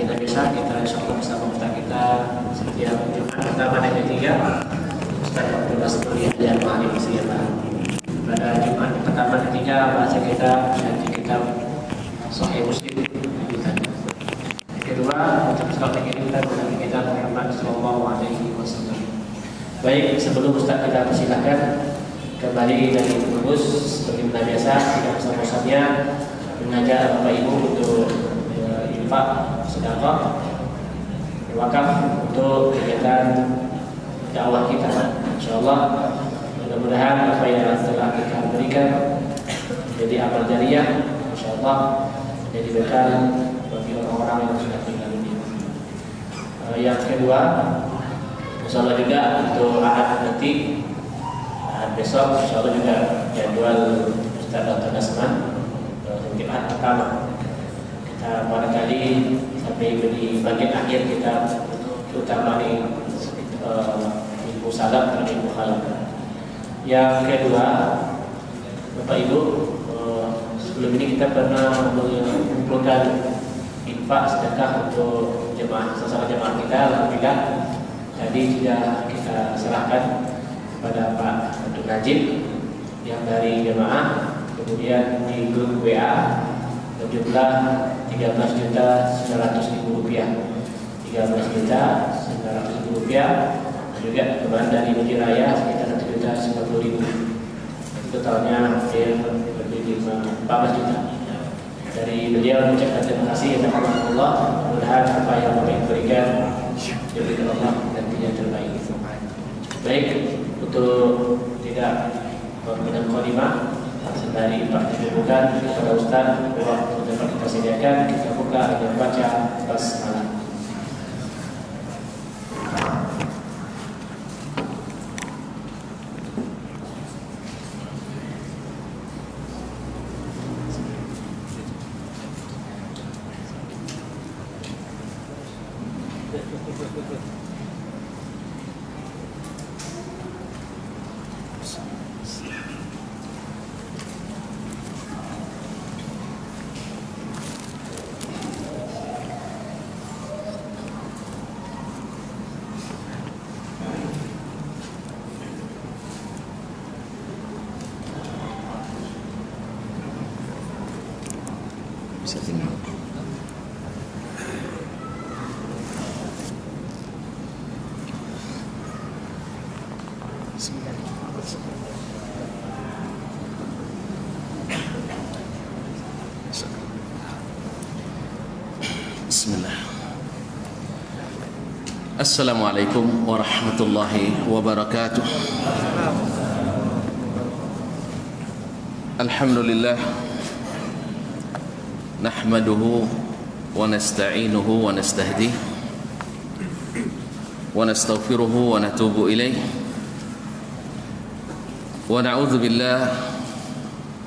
kita bisa insyaallah bisa membuka kita setiap Jumat pertama dan ketiga. Ustaz Abdullah Sekolah dan Ma'alim Siyata. Pada Jumat pertama dan ketiga bahasa kita dari kitab Sahih Muslim. Kedua, ucap salam kita kepada kita Muhammad sallallahu alaihi wasallam. Baik, sebelum Ustaz kita persilakan kembali dari pengurus seperti biasa tidak bosan-bosannya mengajak Bapak Ibu untuk infak sedekah wakaf untuk kegiatan dakwah kita. Insyaallah mudah-mudahan apa yang telah kita berikan menjadi amal jariah, insyaallah menjadi bekal bagi orang-orang yang sudah tinggal di dunia. Yang kedua, insyaallah juga untuk Ahad nanti, Ahad besok insyaallah juga jadwal Ustaz Dr. Nasman Jumat pertama. Kita barangkali sampai di bagian akhir kita terutama di Minggu Sabat dan Minggu Khalaq. Yang kedua, Bapak Ibu, sebelum ini kita pernah mengumpulkan infak sedekah untuk jemaah sesama jemaah kita. Alhamdulillah tadi sudah kita serahkan kepada Pak Abdul Najib yang dari jemaah. Kemudian di grup WA berjumlah 13.900.000 rupiah, 13.900.000 rupiah. Juga kemarin dari Masjid Raya sekitar 1.090.000. Totalnya hampir lebih 14 juta. Dari beliau mengucapkan terima kasih kepada Allah. Mudah-mudahan apa yang kami berikan diberikan Allah nantinya terbaik. Baik, untuk tidak menggunakan kalimat sembari Pak dibuka kepada Ustaz waktu dapat kita sediakan, kita buka dengan baca basmalah. Bisa tinggal. Bismillah. Assalamualaikum warahmatullahi wabarakatuh. Alhamdulillah. Nahmaduhu wa nasta'inuhu wa nastahdihi wa nastaghfiruhu wa natubu ilayh wa na'udzu billah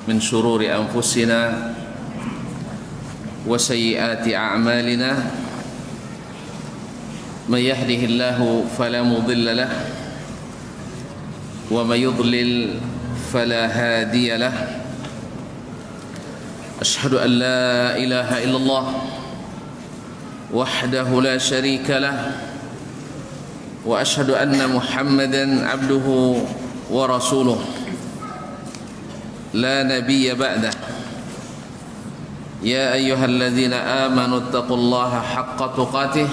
min shururi anfusina wa sayyiati a'malina man yahdihillahu fala mudilla lahu wa man yudlil fala hadiya lahu. أشهد أن لا إله إلا الله وحده لا شريك له وأشهد أن محمدا عبده ورسوله لا نبي بعده. يا أيها الذين آمنوا اتقوا الله حق تقاته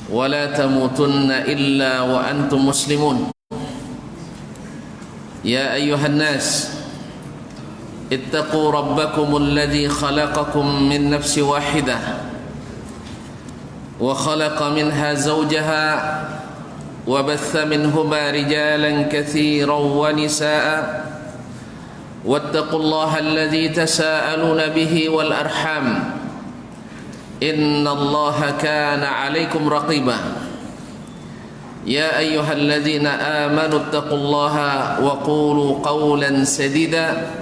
ولا تموتن إلا وأنتم مسلمون. يا أيها الناس اتقوا ربكم الذي خلقكم من نفس واحدة وخلق منها زوجها وبث منهما رجالا كثيرا ونساء واتقوا الله الذي تساءلون به والأرحام إن الله كان عليكم رقيبا. يا أيها الذين آمنوا اتقوا الله وقولوا قولا سديدا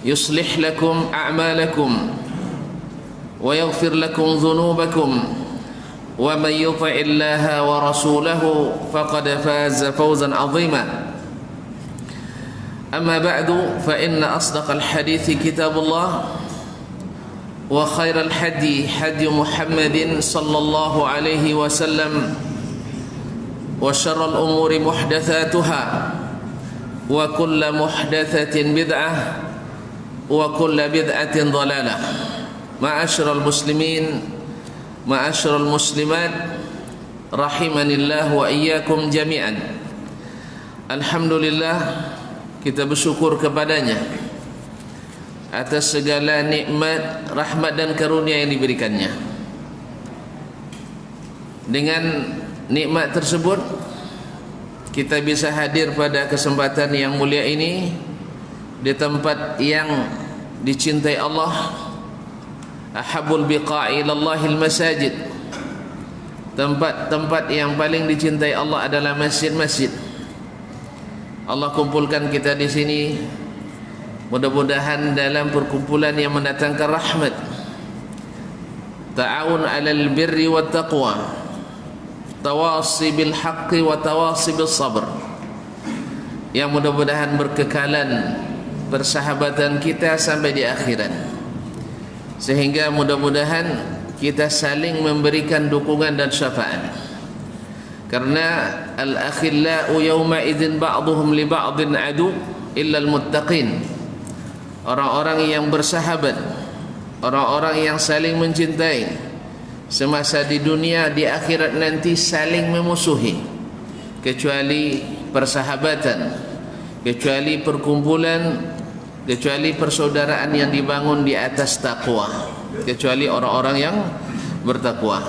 يصلح لكم أعمالكم ويغفر لكم ذنوبكم ومن يطع الله ورسوله فقد فاز فوزا عظيما. أما بعد فإن أصدق الحديث كتاب الله وخير الهدي هدي محمد صلى الله عليه وسلم وشر الأمور محدثاتها وكل محدثة بدعة وكل بدعة ضلالة. معاشر المسلمين معاشر المسلمات rahimani Allah wa iyyakum jami'an. Alhamdulillah, kita bersyukur kepadanya atas segala nikmat, rahmat dan karunia yang diberikannya. Dengan nikmat tersebut kita bisa hadir pada kesempatan yang mulia ini di tempat yang dicintai Allah. Ahabul biqa'i ilallahil masajid. Tempat-tempat yang paling dicintai Allah adalah masjid-masjid. Allah kumpulkan kita di sini. Mudah-mudahan dalam perkumpulan yang mendatangkan rahmat. Ta'awun 'alal birri wat taqwa. Tawasi bil haqqi wa tawasi bis sabr. Yang mudah-mudahan berkekalan persahabatan kita sampai di akhirat. Sehingga mudah-mudahan kita saling memberikan dukungan dan syafaat. Karena al-akhillau yawma idzin ba'dhum li ba'dhin adu illa al-muttaqin. Orang-orang yang bersahabat, orang-orang yang saling mencintai, semasa di dunia, di akhirat nanti saling memusuhi, kecuali persahabatan, kecuali perkumpulan, kecuali persaudaraan yang dibangun di atas takwa, kecuali orang-orang yang bertakwa.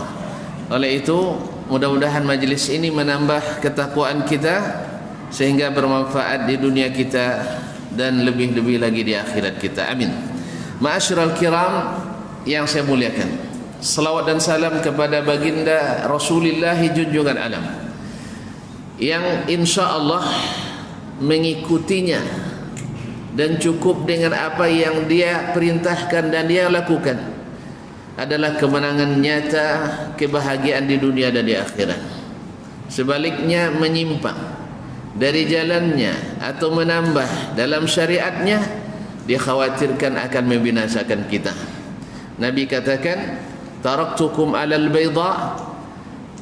Oleh itu, mudah-mudahan majlis ini menambah ketakwaan kita sehingga bermanfaat di dunia kita dan lebih-lebih lagi di akhirat kita. Amin. Ma'asyiral kiram yang saya muliakan, salawat dan salam kepada baginda Rasulullah junjungan alam yang insyaallah mengikutinya dan cukup dengan apa yang dia perintahkan dan dia lakukan adalah kemenangan nyata, kebahagiaan di dunia dan di akhirat. Sebaliknya menyimpang dari jalannya atau menambah dalam syariatnya, dikhawatirkan akan membinasakan kita. Nabi katakan, taraktukum alal bayda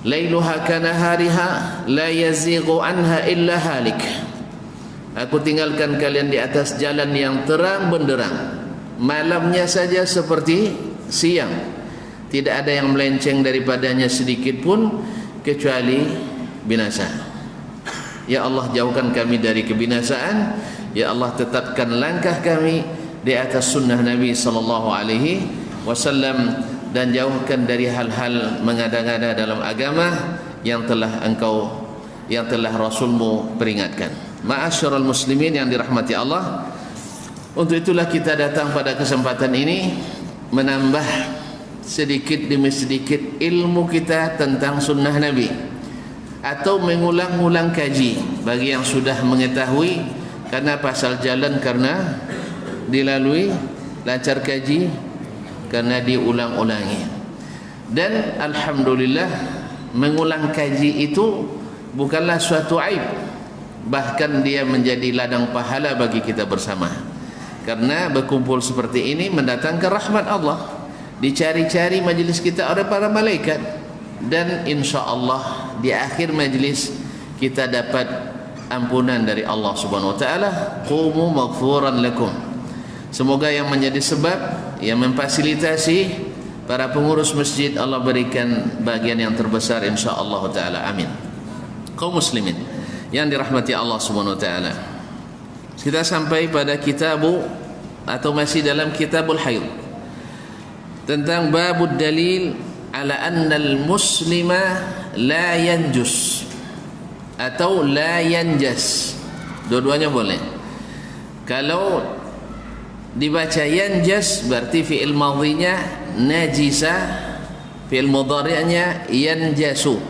lailuha kanahariha la yazighu anha illa halik. Aku tinggalkan kalian di atas jalan yang terang benderang, malamnya saja seperti siang, tidak ada yang melenceng daripadanya sedikit pun kecuali binasa. Ya Allah, jauhkan kami dari kebinasaan. Ya Allah, tetapkan langkah kami di atas sunnah Nabi sallallahu alaihi wasallam dan jauhkan dari hal-hal mengada-ngada dalam agama yang telah Rasulmu peringatkan. Ma'asyiral muslimin yang dirahmati Allah, untuk itulah kita datang pada kesempatan ini menambah sedikit demi sedikit ilmu kita tentang sunnah Nabi, atau mengulang-ulang kaji bagi yang sudah mengetahui, karena pasal jalan karena dilalui, lancar kaji karena diulang-ulangi. Dan alhamdulillah, mengulang kaji itu bukanlah suatu aib, bahkan dia menjadi ladang pahala bagi kita bersama. Karena berkumpul seperti ini mendatangkan rahmat Allah, dicari-cari majlis kita oleh para malaikat, dan insyaallah di akhir majlis kita dapat ampunan dari Allah Subhanahu wa taala. Qumu maghfuran lakum. Semoga yang menjadi sebab, yang memfasilitasi para pengurus masjid, Allah berikan bagian yang terbesar insyaallah taala. Amin. Kaum muslimin yang dirahmati Allah Subhanahu wa taala, kita sampai pada kitabu atau masih dalam kitabul haid, tentang babud dalil ala anna al-muslima la yanjus atau la yanjas. Dua-duanya boleh. Kalau dibaca yanjas berarti fi'il madhinya najisa, fi'il mudhari'nya yanjasu,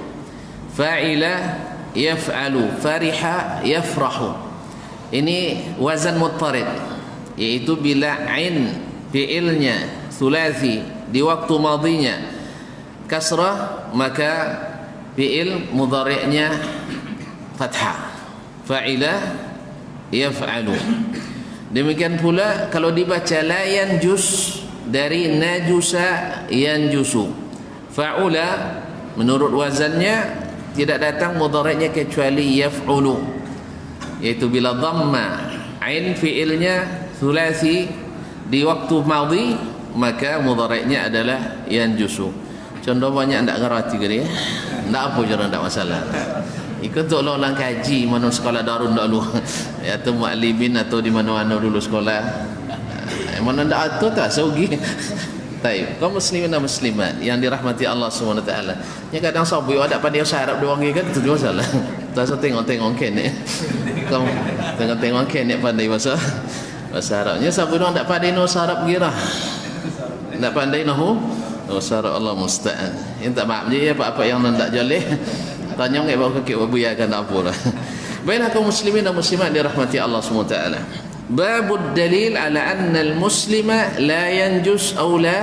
fa'ila yaf'alu, fariha yafrahu. Ini wazan muttarid, yaitu bila ain fi'ilnya thulathi di waktu madhinya kasrah, maka fi'il mudhari'nya fathah, fa'ila yaf'alu. Demikian pula kalau dibaca la yanjus dari najusa yanjusu. Fa'ula menurut wazannya tidak datang mudhari'nya kecuali yaf'ulu, yaitu bila dhamma ain fi'ilnya thulathi di waktu madhi, maka mudhari'nya adalah yanjusu. Contoh banyak ndak ngerti ke dia? Ndak apa je ndak masalah. Ikut tu orang kaji mana sekolah darun dulu atau muallimin atau di mana-mana dulu sekolah. Mana ndak atau tak saugi. Baik, kaum muslimin dan muslimat yang dirahmati Allah Subhanahu wa taala. Nya kadang sabu ada pandai bahasa Arab dia orang kan tu masalah. Tak tengok-tengok ken ni. Kamu tengok-tengok ken ni pandai bahasa Arab. Nya sabu orang tak pandai bahasa Arab gira. Tak pandai nahu bahasa Arab, Allah musta'an. Yang tak maaf je apa-apa yang tak jaleh. Tanya ngai bawa kaki buyakan apa lah. Baiklah kaum muslimin dan muslimat dirahmati Allah Subhanahu wa taala. Babud dalil ala anna al-muslima la yanjus aw la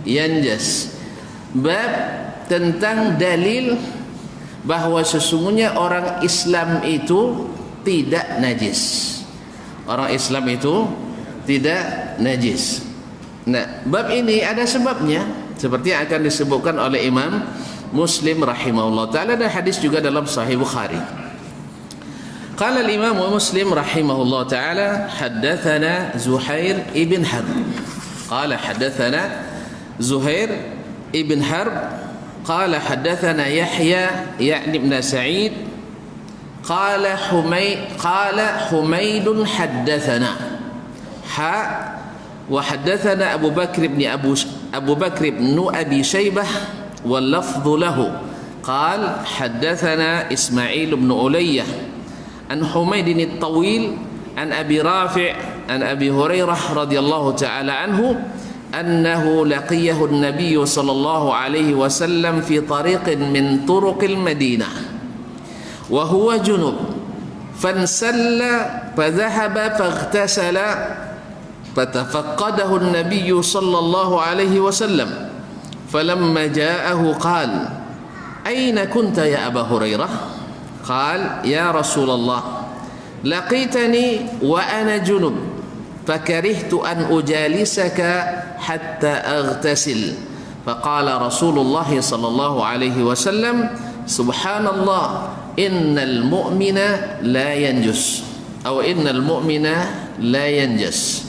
yanjas. Bab tentang dalil bahawa sesungguhnya orang Islam itu tidak najis. Orang Islam itu tidak najis. Nah, bab ini ada sebabnya seperti yang akan disebutkan oleh Imam Muslim rahimahullah taala, dan hadis juga dalam Sahih Bukhari. Qala al-Imam Muslim rahimahullah taala haddatsana Zuhair ibn Harb. Qala haddatsana Zuhair ibn Harb qala haddatsana Yahya ya'ni ibn Sa'id qala Humayd haddatsana wa haddatsana Abu Bakr ibn Abi Shaybah wal lafdhu lahu qala haddatsana Ismail ibn Ulayyah عن حميد الطويل عن أبي رافع عن أبي هريرة رضي الله تعالى عنه أنه لقيه النبي صلى الله عليه وسلم في طريق من طرق المدينة وهو جنب فانسل فذهب فاغتسل فتفقده النبي صلى الله عليه وسلم فلما جاءه قال أين كنت يا أبا هريرة؟ قال يا رسول الله لقيتني وأنا جنب فكرهت أن أجالسك حتى أغتسل فقال رسول الله صلى الله عليه وسلم سبحان الله إن المؤمن لا ينجس أو إن المؤمن لا ينجس.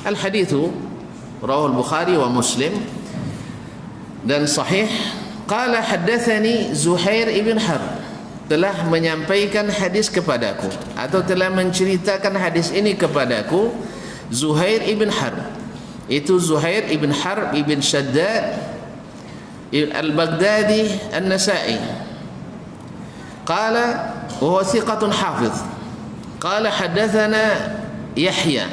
الحديث رواه البخاري ومسلم dan sahih. Qala haddatsani Zuhair ibn Harb, telah menyampaikan hadis kepadaku atau telah menceritakan hadis ini kepadaku Zuhair ibn Harb. Itu Zuhair ibn Harb ibn Shaddad al-Baghdadi an-Nasa'i. Qala huwa thiqatun hafiz. Qala haddatsana Yahya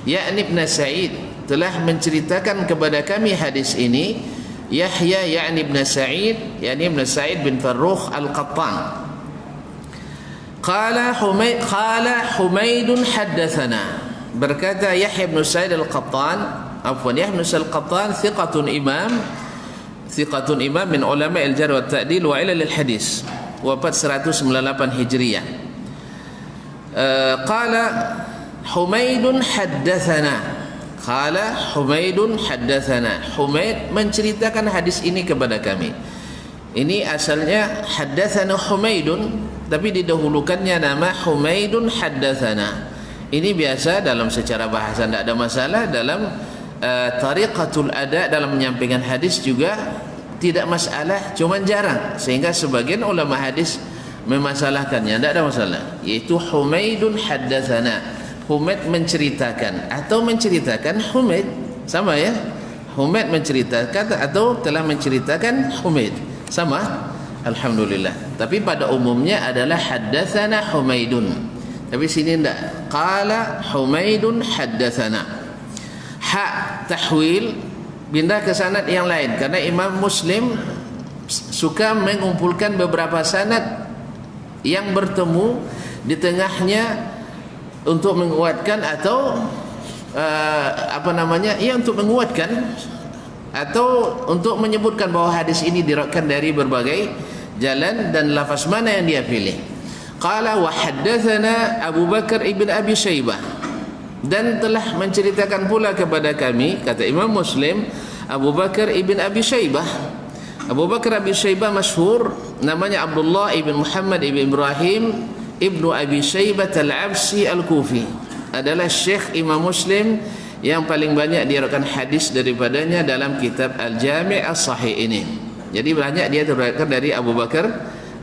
ya'ni ibn Sa'id, telah menceritakan kepada kami hadis ini Yahya ya'ni ibn Sa'id, ya'ni ibn Sa'id bin Farrukh al-Qattan. Qala Humayd haddatsana, berkata Yahya bin Sa'id al-Qattan, Yahya bin Sa'id al-Qattan thiqatun imam min ulama al-jarh wa at-ta'dil wa ilal al-hadis, wafat 198 Hijriah. Qala Humayd haddatsana, qala Humayd haddatsana, Humayd menceritakan hadis ini kepada kami. Ini asalnya haddatsana Humaydun, tapi didahulukannya nama Humaydun haddatsana. Ini biasa dalam secara bahasa, tidak ada masalah. Dalam tariqatul ada, dalam menyampaikan hadis juga tidak masalah, cuma jarang, sehingga sebagian ulama hadis memasalahkannya, tidak ada masalah. Yaitu Humaydun haddatsana, Humaid menceritakan atau menceritakan Humaid, sama ya. Humaid menceritakan atau telah menceritakan Humaid, sama. Alhamdulillah. Tapi pada umumnya adalah haddatsana Humaidun. Tapi sini tidak. Qala Humaidun haddatsana. Tahwil pindah ke sanad yang lain, karena Imam Muslim suka mengumpulkan beberapa sanad yang bertemu di tengahnya untuk menguatkan atau untuk menguatkan atau untuk menyebutkan bahawa hadis ini diriwayatkan dari berbagai jalan dan lafaz mana yang dia pilih. Qala wa haddatsana Abu Bakar ibn Abi Shaybah, dan telah menceritakan pula kepada kami, kata Imam Muslim, Abu Bakar ibn Abi Syaibah. Abu Bakar Abi Syaibah masyhur namanya Abdullah ibn Muhammad ibn Ibrahim ibnu Abi Syaibah al-Absi al-Kufi, adalah Syekh Imam Muslim yang paling banyak diriwayatkan hadis daripadanya dalam kitab Al-Jami' As-Sahih ini. Jadi banyak dia diriwayatkan dari Abu Bakar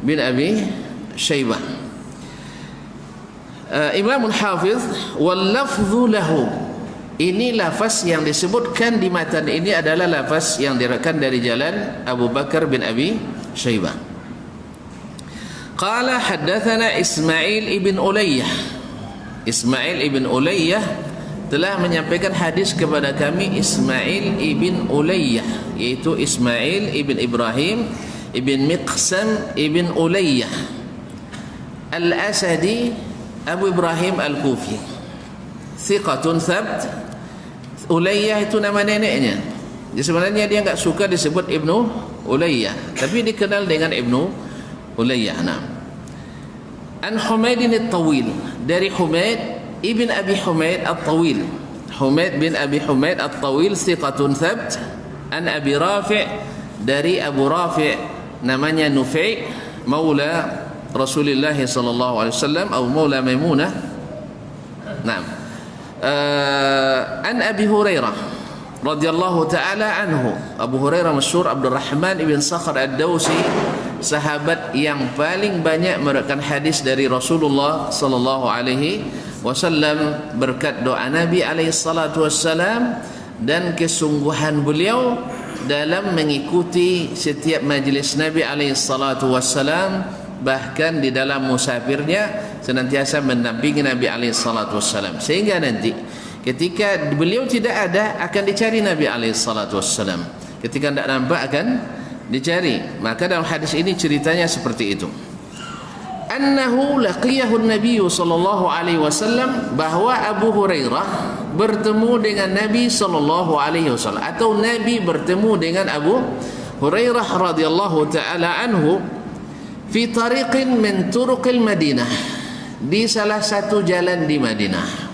bin Abi Syaibah. Imam Al-Hafiz, wal lafzu lahu, ini lafaz yang disebutkan di matan ini adalah lafaz yang diriwayatkan dari jalan Abu Bakar bin Abi Syaibah. Qala haddatsana Ismail ibn Ulayyah. Ismail ibn Ulayyah telah menyampaikan hadis kepada kami. Ismail ibn Ulayyah, yaitu Ismail ibn Ibrahim ibn Miqsam ibn Ulayyah Al-Asadi Abu Ibrahim Al-Kufi, thiqatun thabt. Ulayyah itu nama neneknya. Jadi sebenarnya dia enggak suka disebut Ibnu Ulayyah, tapi dikenal dengan Ibnu Ulayyah. An Humaydin At-Tawil, dari Humayd ibn Abi Humayd At-Tawil. Humayd bin Abi Humayd At-Tawil thiqatun thabt. An Abi Rafi', dari Abu Rafi' namanya Nufai' maula Rasulullah sallallahu alaihi wasallam atau maula Maimunah. Naam. An Abi Hurairah radhiyallahu taala anhu. Abu Hurairah masyhur Abdurrahman ibn Sakhr Ad-Dawsi, sahabat yang paling banyak meriwayatkan hadis dari Rasulullah sallallahu alaihi wasallam, berkat doa Nabi alaihi salatu wassalam dan kesungguhan beliau dalam mengikuti setiap majlis Nabi alaihi salatu wassalam, bahkan di dalam musafirnya senantiasa mendampingi Nabi alaihi salatu wassalam, sehingga nanti ketika beliau tidak ada akan dicari Nabi alaihi salatu wassalam, ketika tidak nampak akan dicari. Maka dalam hadis ini ceritanya seperti itu, annahu laqiyahu an-nabiy sallallahu alaihi wasallam, bahwa Abu Hurairah bertemu dengan Nabi sallallahu alaihi wasallam, atau Nabi bertemu dengan Abu Hurairah radhiyallahu taala anhu fi tariqin min turuqil Madinah, di salah satu jalan di Madinah.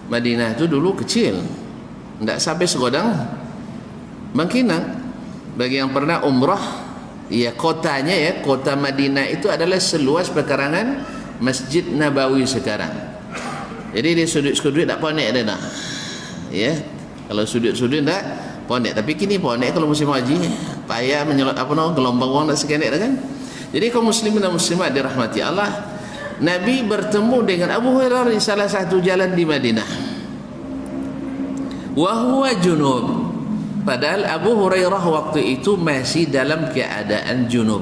Madinah itu dulu kecil, tidak sampai segodang bangkinang. Bagi yang pernah umrah, ya kotanya, ya kota Madinah itu adalah seluas pekarangan Masjid Nabawi sekarang. Jadi di sudut-sudut tak ponek dia nak. Ya, kalau sudut-sudut tak ponek. Tapi kini ponek kalau musim haji, payah menyelot apa nama gelombang wang tak sekenek kan. Jadi kaum muslimin dan muslimat dirahmati Allah, Nabi bertemu dengan Abu Hurairah di salah satu jalan di Madinah. Wa huwa junub. Padahal Abu Hurairah waktu itu masih dalam keadaan junub.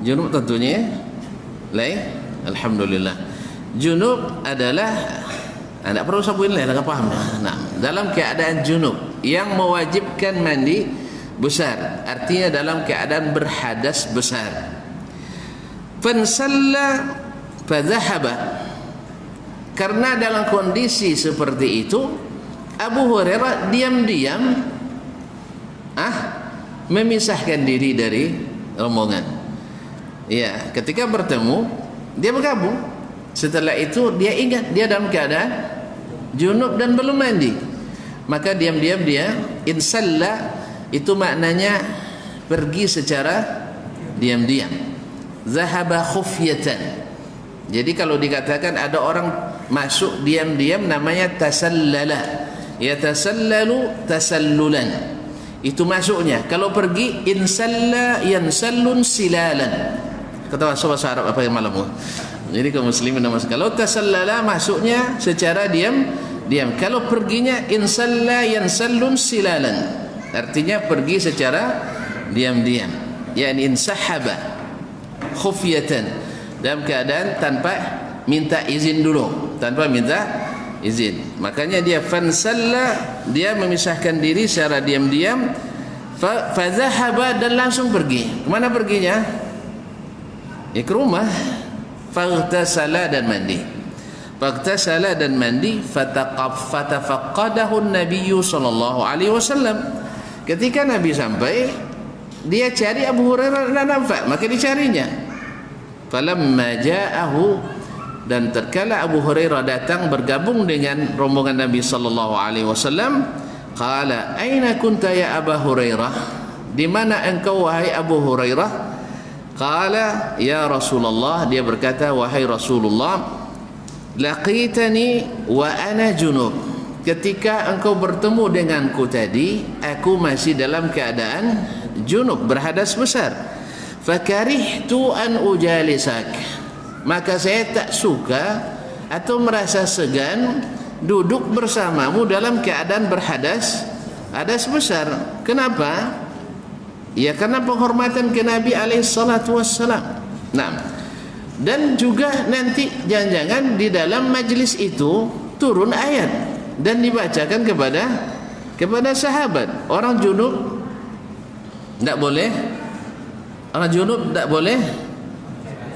Junub tentunya lain. Alhamdulillah. Junub adalah, tidak perlu sabuin lah, tak faham. Nah, dalam keadaan junub yang mewajibkan mandi besar, artinya dalam keadaan berhadas besar. Fansalla fadhahaba. Karena dalam kondisi seperti itu, Abu Hurairah diam-diam memisahkan diri dari rombongan. Ya, ketika bertemu dia bergabung. Setelah itu dia ingat dia dalam keadaan junub dan belum mandi, maka diam-diam dia insalla, itu maknanya pergi secara diam-diam. Zahaba khufyatan. Jadi kalau dikatakan ada orang masuk diam-diam namanya tasallala. Yatasallalu tasallulan. Itu masuknya. Kalau pergi insalla yansallun silalan. Kata bahasa Arab apa yang malam. Jadi kaum muslimin dan muslimat, kalau tasallala masuknya secara diam. Kalau perginya insalla yansallun silalan, artinya pergi secara diam-diam. Yani insahaba khufyatan, dalam keadaan tanpa minta izin dulu, tanpa minta izin. Makanya dia fansalla, dia memisahkan diri secara diam-diam. Fadhahaba, dan langsung pergi. Kemana perginya? Ya, ke rumah. Faghtasala, dan mandi. Faghtasala dan mandi. Fatafaqadahu an-nabiy sallallahu alaihi wasallam. Ketika Nabi sampai, dia cari Abu Hurairah, tidak nampak, maka dicarinya. Falamma ja'ahu Dan tatkala Abu Hurairah datang bergabung dengan rombongan Nabi sallallahu alaihi wasallam, qala aina kunta ya Abu Hurairah, di mana engkau wahai Abu Hurairah? Qala ya Rasulullah, dia berkata wahai Rasulullah, laqitani wa ana junub, ketika engkau bertemu denganku tadi aku masih dalam keadaan junub, berhadas besar. Fakarihtu an ujalisak, maka saya tak suka atau merasa segan duduk bersamamu dalam keadaan berhadas besar. Kenapa? Ya karena penghormatan ke Nabi alaihissalatu wassalam. Nah, dan juga nanti jangan-jangan di dalam majlis itu turun ayat dan dibacakan kepada sahabat. Orang junub tidak boleh, orang junub tidak boleh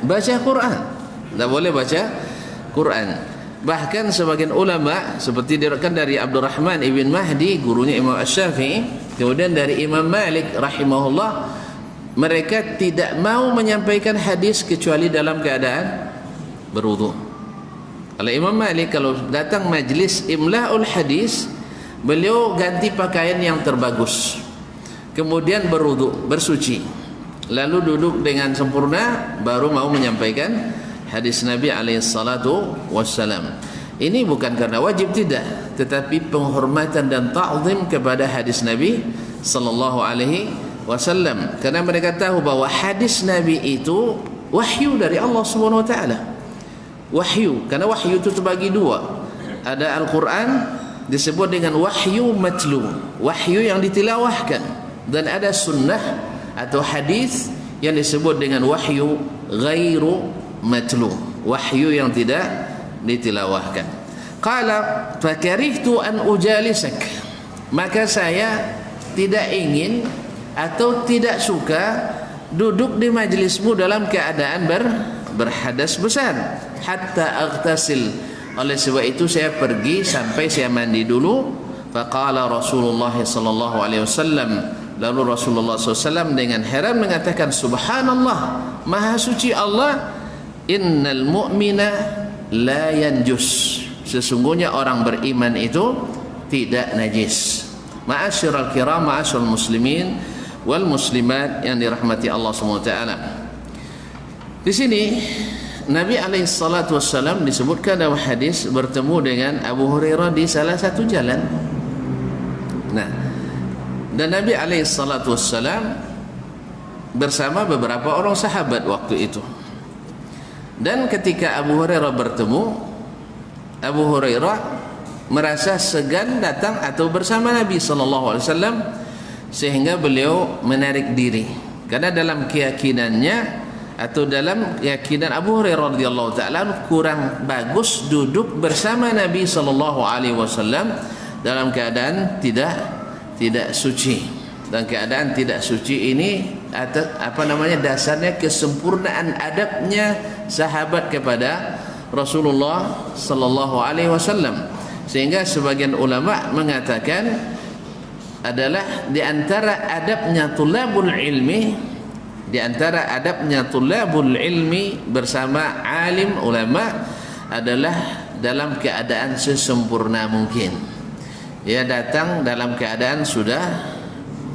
baca Quran, tidak boleh baca Quran. Bahkan sebagian ulama seperti diriwayatkan dari Abdurrahman ibn Mahdi, gurunya Imam Asy-Syafi'i, kemudian dari Imam Malik rahimahullah, mereka tidak mau menyampaikan hadis kecuali dalam keadaan berwudu. Kalau Imam Malik kalau datang majlis imla'ul hadis, beliau ganti pakaian yang terbagus, kemudian berwudu, bersuci, lalu duduk dengan sempurna, baru mau menyampaikan hadis Nabi alaihissalatu wassalam. Ini bukan karena wajib, tidak, tetapi penghormatan dan ta'zim kepada hadis Nabi sallallahu alaihi wasallam, karena mereka tahu bahwa hadis Nabi itu wahyu dari Allah Subhanahu wa taala. Wahyu, karena wahyu itu terbagi dua. Ada Al-Quran disebut dengan wahyu matlu, wahyu yang ditilawahkan, dan ada sunnah atau hadis yang disebut dengan wahyu ghairu matlu, wahyu yang tidak ditilawahkan. Qala fakarihtu an ujalisak, maka saya tidak ingin atau tidak suka duduk di majlismu dalam keadaan berhadas besar. Hatta aghtasil, oleh sebab itu saya pergi sampai saya mandi dulu. Faqala Rasulullah sallallahu alaihi wasallam, lalu Rasulullah SAW dengan heran mengatakan, subhanallah, maha suci Allah, innal mu'mina la yanjus, sesungguhnya orang beriman itu tidak najis. Ma'asyiral kiram, ma'asyiral muslimin wal muslimat yang dirahmati Allah SWT. Di sini Nabi alaihissalatu wassalam disebutkan dalam hadis bertemu dengan Abu Hurairah di salah satu jalan. Nah, dan Nabi alaihissalatu wassalam bersama beberapa orang sahabat waktu itu. Dan ketika Abu Hurairah bertemu, Abu Hurairah merasa segan datang atau bersama Nabi sallallahu alaihi wasallam, sehingga beliau menarik diri, karena dalam keyakinannya atau dalam keyakinan Abu Hurairah radhiyallahu taala kurang bagus duduk bersama Nabi sallallahu alaihi wasallam dalam keadaan tidak suci. Dan keadaan tidak suci ini dasarnya kesempurnaan adabnya sahabat kepada Rasulullah sallallahu alaihi wasallam, sehingga sebagian ulama mengatakan adalah di antara adabnya tulabul ilmi, di antara adabnya tulabul ilmi bersama alim ulama adalah dalam keadaan sesempurna mungkin. Dia datang dalam keadaan sudah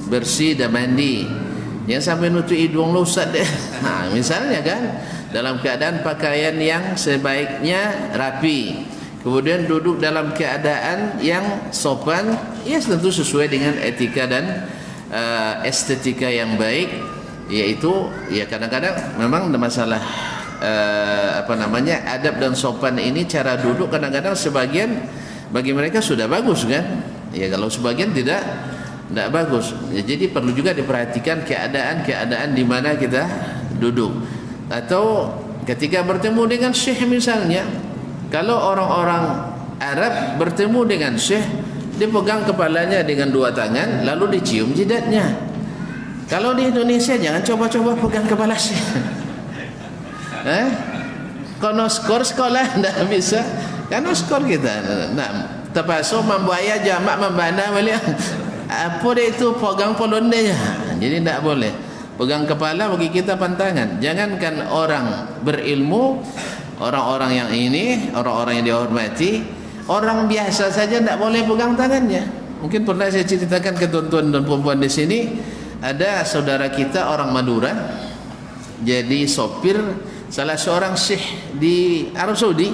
bersih dan mandi, yang sampai nutup hidung lo Ustaz deh. Nah, misalnya kan, dalam keadaan pakaian yang sebaiknya rapi, kemudian duduk dalam keadaan yang sopan, ya tentu sesuai dengan etika dan estetika yang baik. Yaitu ya kadang-kadang memang masalah adab dan sopan ini, cara duduk kadang-kadang sebagian bagi mereka sudah bagus kan, ya kalau sebagian tidak bagus, ya, jadi perlu juga diperhatikan keadaan di mana kita duduk. Atau ketika bertemu dengan syekh misalnya, kalau orang-orang Arab bertemu dengan syekh, dia pegang kepalanya dengan dua tangan lalu dicium jidatnya. Kalau di Indonesia jangan coba-coba pegang kepala syekh. Kono skor sekolah tidak bisa, kono skor kita. Nah, terpaksa membuaya jamak membana balik. Apa dia itu pegang polondenya. Jadi tidak boleh pegang kepala, bagi kita pantangan. Jangankan orang berilmu, Orang-orang yang ini, orang-orang yang dihormati, orang biasa saja tidak boleh pegang tangannya. Mungkin pernah saya ceritakan ke tuan-tuan dan perempuan di sini, ada saudara kita orang Madura, jadi sopir salah seorang syekh di Arab Saudi.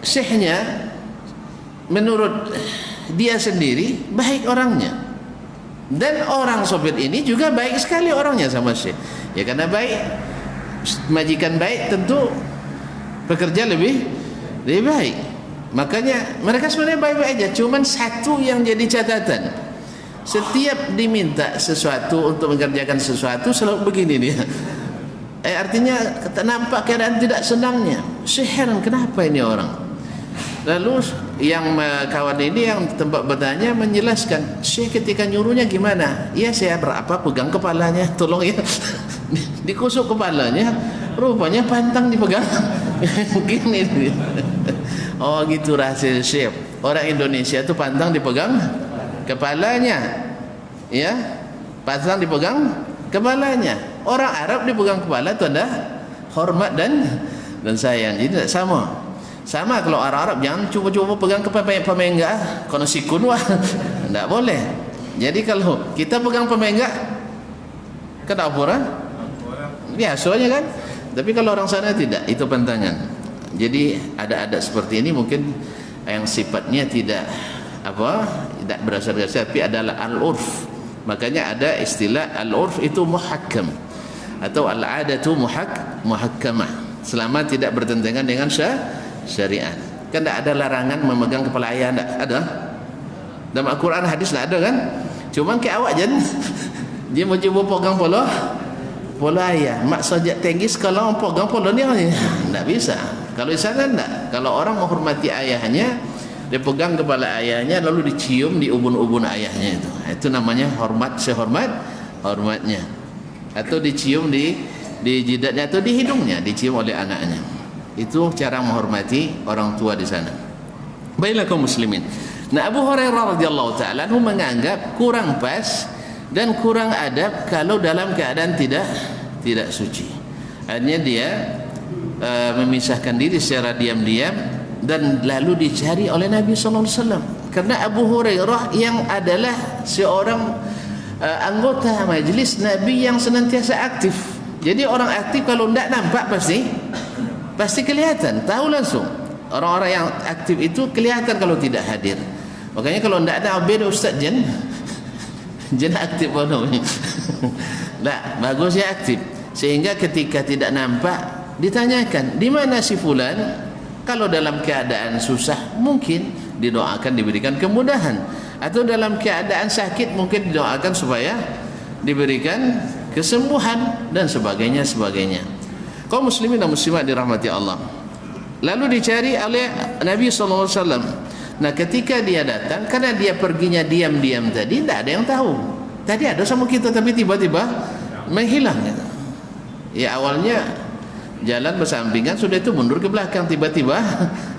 Syekhnya menurut dia sendiri baik orangnya, dan orang sopir ini juga baik sekali orangnya sama syekh. Ya karena baik, majikan baik tentu pekerja lebih baik. Makanya mereka sebenarnya baik-baik aja. Cuman satu yang jadi catatan, setiap diminta sesuatu untuk mengerjakan sesuatu selalu begini dia. Artinya nampak keadaan tidak senangnya. Saya heran kenapa ini orang. Lalu yang kawan ini yang tempat bertanya menjelaskan, Syekh ketika nyuruhnya gimana? Ya saya berapa pegang kepalanya, tolong ya. Dikusuk kepalanya, rupanya pantang dipegang. Mungkin ini. Oh gitu rahasia Syekh. Orang Indonesia itu pantang dipegang kepalanya. Ya, pantang dipegang kepalanya. Orang Arab dipegang kepala itu ada hormat dan sayang. Jadi tidak sama. Sama kalau orang Arab jangan cuba-cuba pegang kepala pemengga, kono sikun wah. Tidak boleh. Jadi kalau kita pegang pemengga, kenapa orang? Biasanya kan. Tapi kalau orang sana tidak, itu pantangan. Jadi ada seperti ini mungkin yang sifatnya tidak berdasar-dasar, tapi adalah al-urf. Makanya ada istilah al-urf itu muhakkam atau al-adatu muhakkamah, selama tidak bertentangan dengan syariat. Kan tidak ada larangan memegang kepala ayah, tidak ada. Dalam Al-Quran hadis tidak ada kan. Cuma kayak awak je dia mau cuba pegang pola ayah, mak sajak tinggi kalau pegang pola dia tidak bisa. Kalau di sana tidak. Kalau orang menghormati ayahnya, dia pegang kepala ayahnya lalu dicium di ubun-ubun ayahnya, itu namanya hormat sehormat-hormatnya. Atau dicium di jidatnya atau di hidungnya, dicium oleh anaknya. Itu cara menghormati orang tua di sana. Baiklah kaum muslimin. Nah, Abu Hurairah radhiyallahu taala menganggap kurang pas dan kurang adab kalau dalam keadaan tidak suci. Akhirnya dia memisahkan diri secara diam-diam dan lalu dicari oleh Nabi sallallahu alaihi wasallam. Karena Abu Hurairah yang adalah seorang anggota majlis Nabi yang senantiasa aktif. Jadi orang aktif kalau tidak nampak pasti kelihatan, tahu langsung. Orang-orang yang aktif itu kelihatan kalau tidak hadir. Makanya kalau tidak ada beda Ustaz Jen aktif bodoh. Nah, bagus ya aktif. Sehingga ketika tidak nampak ditanyakan, di mana si fulan? Kalau dalam keadaan susah mungkin didoakan diberikan kemudahan, atau dalam keadaan sakit mungkin didoakan supaya diberikan kesembuhan dan sebagainya. Kaum muslimin dan muslimat dirahmati Allah. Lalu dicari oleh Nabi sallallahu alaihi wasallam. Nah, ketika dia datang, karena dia perginya diam-diam tadi, tidak ada yang tahu. Tadi ada sama kita tapi tiba-tiba menghilang. Ya awalnya jalan bersampingan, sudah itu mundur ke belakang, tiba-tiba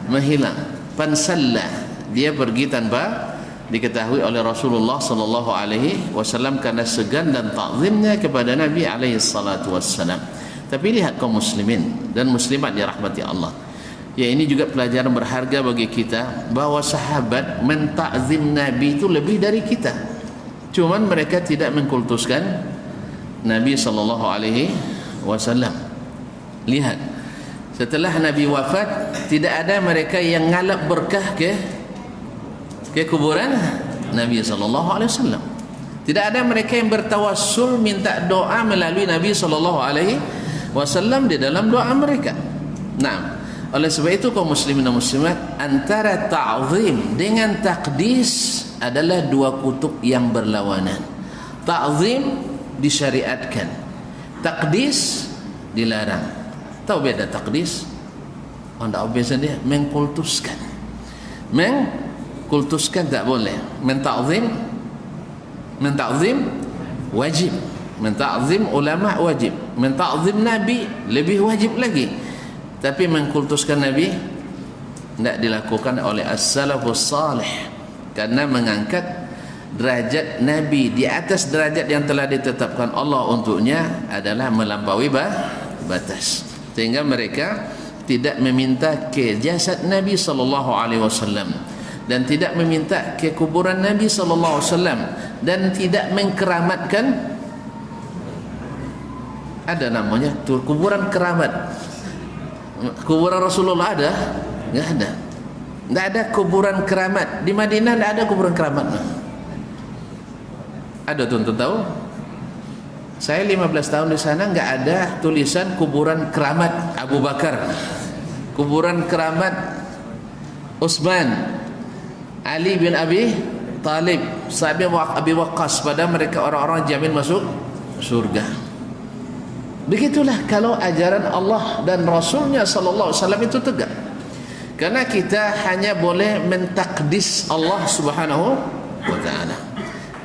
menghilang. Pansallah, dia pergi tanpa diketahui oleh Rasulullah sallallahu alaihi wasallam karena segan dan ta'zimnya kepada Nabi alaihi salatu wassalam. Tapi lihat kaum muslimin dan muslimat dirahmati Allah. Ya, ini juga pelajaran berharga bagi kita bahwa sahabat mentakzim Nabi itu lebih dari kita. Cuman mereka tidak mengkultuskan Nabi sallallahu alaihi wasallam. Lihat, setelah Nabi wafat tidak ada mereka yang ngalap berkah ke kuburan Nabi sallallahu alaihi wasallam. Tidak ada mereka yang bertawassul minta doa melalui Nabi sallallahu alaihi wasallam di dalam doa mereka. Nah, oleh sebab itu kaum muslimin dan muslimat, antara ta'zim dengan taqdis adalah dua kutub yang berlawanan. Ta'zim disyariatkan, taqdis dilarang. Tahu beda taqdis? Anda biasa dia mengkultuskan. Mengkultuskan tak boleh. Menta'zim wajib. Menta'zim ulama wajib. Menta'zim Nabi lebih wajib lagi. Tapi mengkultuskan Nabi tidak dilakukan oleh as-salafus salih, karena mengangkat derajat Nabi di atas derajat yang telah ditetapkan Allah untuknya adalah melampaui batas, sehingga mereka tidak meminta ke jasad Nabi sallallahu alaihi wasallam, dan tidak meminta ke kuburan Nabi sallallahu alaihi wasallam, dan tidak mengkeramatkan. Ada namanya tuh kuburan keramat. Kuburan Rasulullah ada? Enggak ada. Enggak ada kuburan keramat. Di Madinah enggak ada kuburan keramat. Ada tuan-tuan tahu? Saya 15 tahun di sana, enggak ada tulisan kuburan keramat Abu Bakar, kuburan keramat Utsman, Ali bin Abi Talib, sahabat Abi Waqqas, pada mereka orang-orang jamin masuk surga. Begitulah kalau ajaran Allah dan Rasulnya sallallahu alaihi wasallam itu tegak. Karena kita hanya boleh mentakdis Allah Subhanahu wa taala.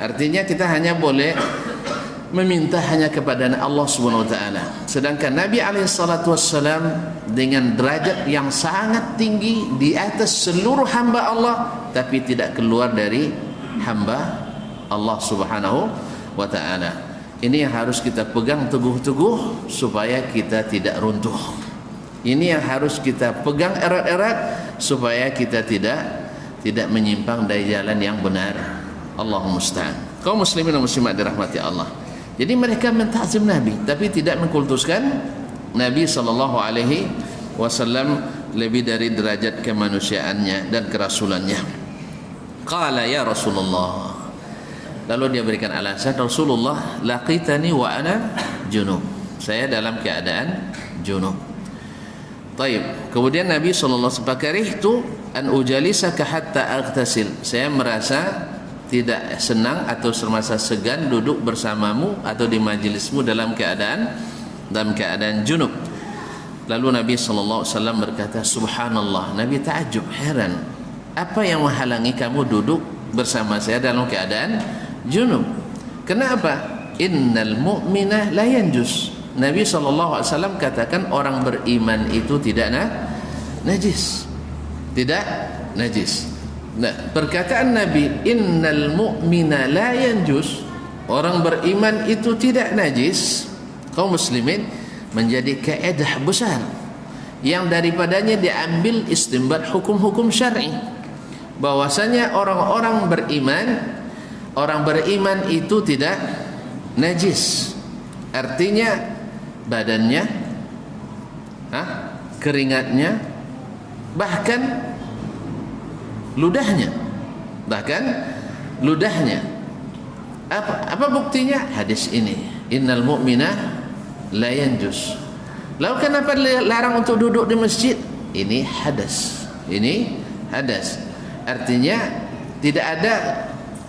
Artinya kita hanya boleh meminta hanya kepada Allah Subhanahu wa taala. Sedangkan Nabi alaihi salatu wassalam dengan derajat yang sangat tinggi di atas seluruh hamba Allah, tapi tidak keluar dari hamba Allah Subhanahu wa taala. Ini yang harus kita pegang teguh-teguh supaya kita tidak runtuh. Ini yang harus kita pegang erat-erat supaya kita tidak menyimpang dari jalan yang benar. Allahumma musta'an. Kaum muslimin dan muslimat dirahmati Allah. Jadi mereka mentakzim Nabi tapi tidak mengkultuskan Nabi sallallahu alaihi wasallam lebih dari derajat kemanusiaannya dan kerasulannya. Qala ya Rasulullah. Lalu dia berikan alasan, Rasulullah laqitani wa ana junub. Saya dalam keadaan junub. Taib. Kemudian Nabi sallallahu alaihi wasallam, karihtu an ujalisaka hatta aghtasil. Saya merasa tidak senang atau semasa segan duduk bersamamu atau di majlismu dalam keadaan junub. Lalu Nabi sallallahu alaihi wasallam berkata, subhanallah. Nabi takjub, heran, apa yang menghalangi kamu duduk bersama saya dalam keadaan junub? Kenapa? Innal mu'mina la yanjus. Nabi sallallahu alaihi wasallam katakan orang beriman itu tidak najis. Tidak najis. Nah, perkataan Nabi innal mu'mina la yanjus, orang beriman itu tidak najis, kaum muslimin menjadi kaedah besar yang daripadanya diambil istinbat hukum-hukum syar'i, bahwasanya orang beriman itu tidak najis. Artinya badannya, keringatnya, bahkan ludahnya. Apa buktinya? Hadis ini, innal mu'mina la yanjus. Lalu kenapa larang untuk duduk di masjid? Ini hadas. Artinya tidak ada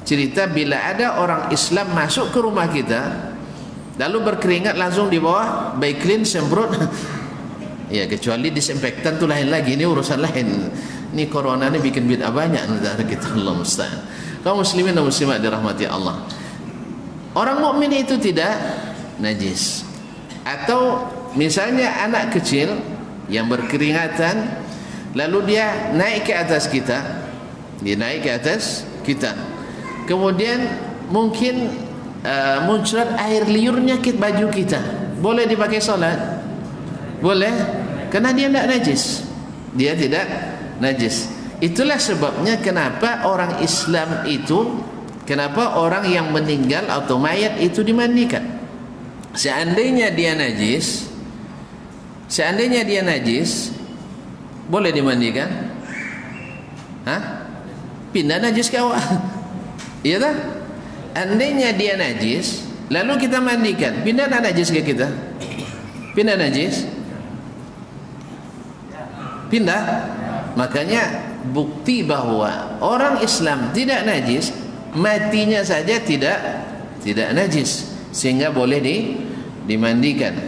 cerita bila ada orang Islam masuk ke rumah kita lalu berkeringat langsung di bawah Baiklin semprot. Ya, kecuali disinfektan itu lain lagi, ini urusan lain. Ini corona ini bikin bid'ah banyak negara kita. Allah musta'an. Kaum muslimin dan muslimat dirahmati Allah, orang mukmin itu tidak najis. Atau misalnya anak kecil yang berkeringatan lalu dia naik ke atas kita, kemudian mungkin muncrat air liurnya ke baju kita, boleh dipakai salat? Boleh, karena dia tidak najis. Itulah sebabnya kenapa orang Islam itu, kenapa orang yang meninggal atau mayat itu dimandikan. Seandainya dia najis, boleh dimandikan? Pindah najis ke awak. Iya tak? Andainya dia najis lalu kita mandikan, pindah najis ke kita? Pindah najis? Pindah. Makanya bukti bahwa orang Islam tidak najis, matinya saja tidak najis, sehingga boleh dimandikan.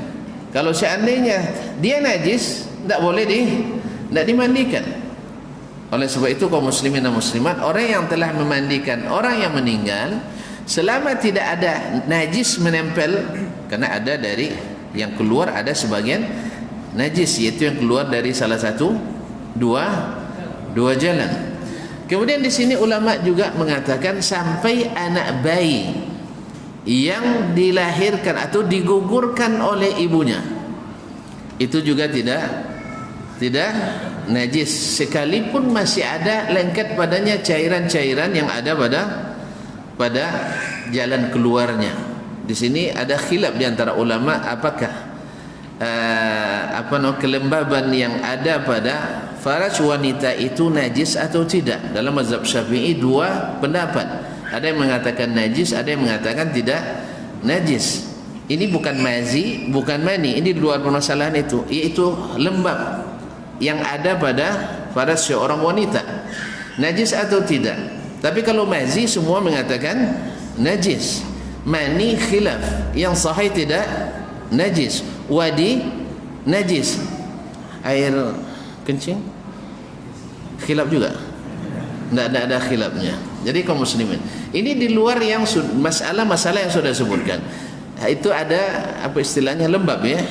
Kalau seandainya dia najis, tidak boleh dimandikan. Oleh sebab itu kaum muslimin dan muslimat, orang yang telah memandikan orang yang meninggal, selama tidak ada najis menempel, karena ada dari yang keluar, ada sebagian najis, yaitu yang keluar dari salah satu dua jalan. Kemudian di sini ulama juga mengatakan sampai anak bayi yang dilahirkan atau digugurkan oleh ibunya itu juga tidak tidak najis, sekalipun masih ada lengket padanya cairan-cairan yang ada pada jalan keluarnya. Di sini ada khilaf di antara ulama, apakah kelembaban yang ada pada faraj wanita itu najis atau tidak. Dalam mazhab Syafi'i dua pendapat. Ada yang mengatakan najis, ada yang mengatakan tidak najis. Ini bukan mazi, bukan mani. Ini di luar permasalahan itu, yaitu lembab yang ada pada faraj seorang wanita, najis atau tidak. Tapi kalau mazi semua mengatakan najis. Mani khilaf, yang sahih tidak najis. Wadi najis. Air kencing khilaf juga, tidak ada khilafnya. Jadi kaum muslimin, ini di luar yang masalah-masalah yang sudah disebutkan. Itu ada apa istilahnya, lembab ya,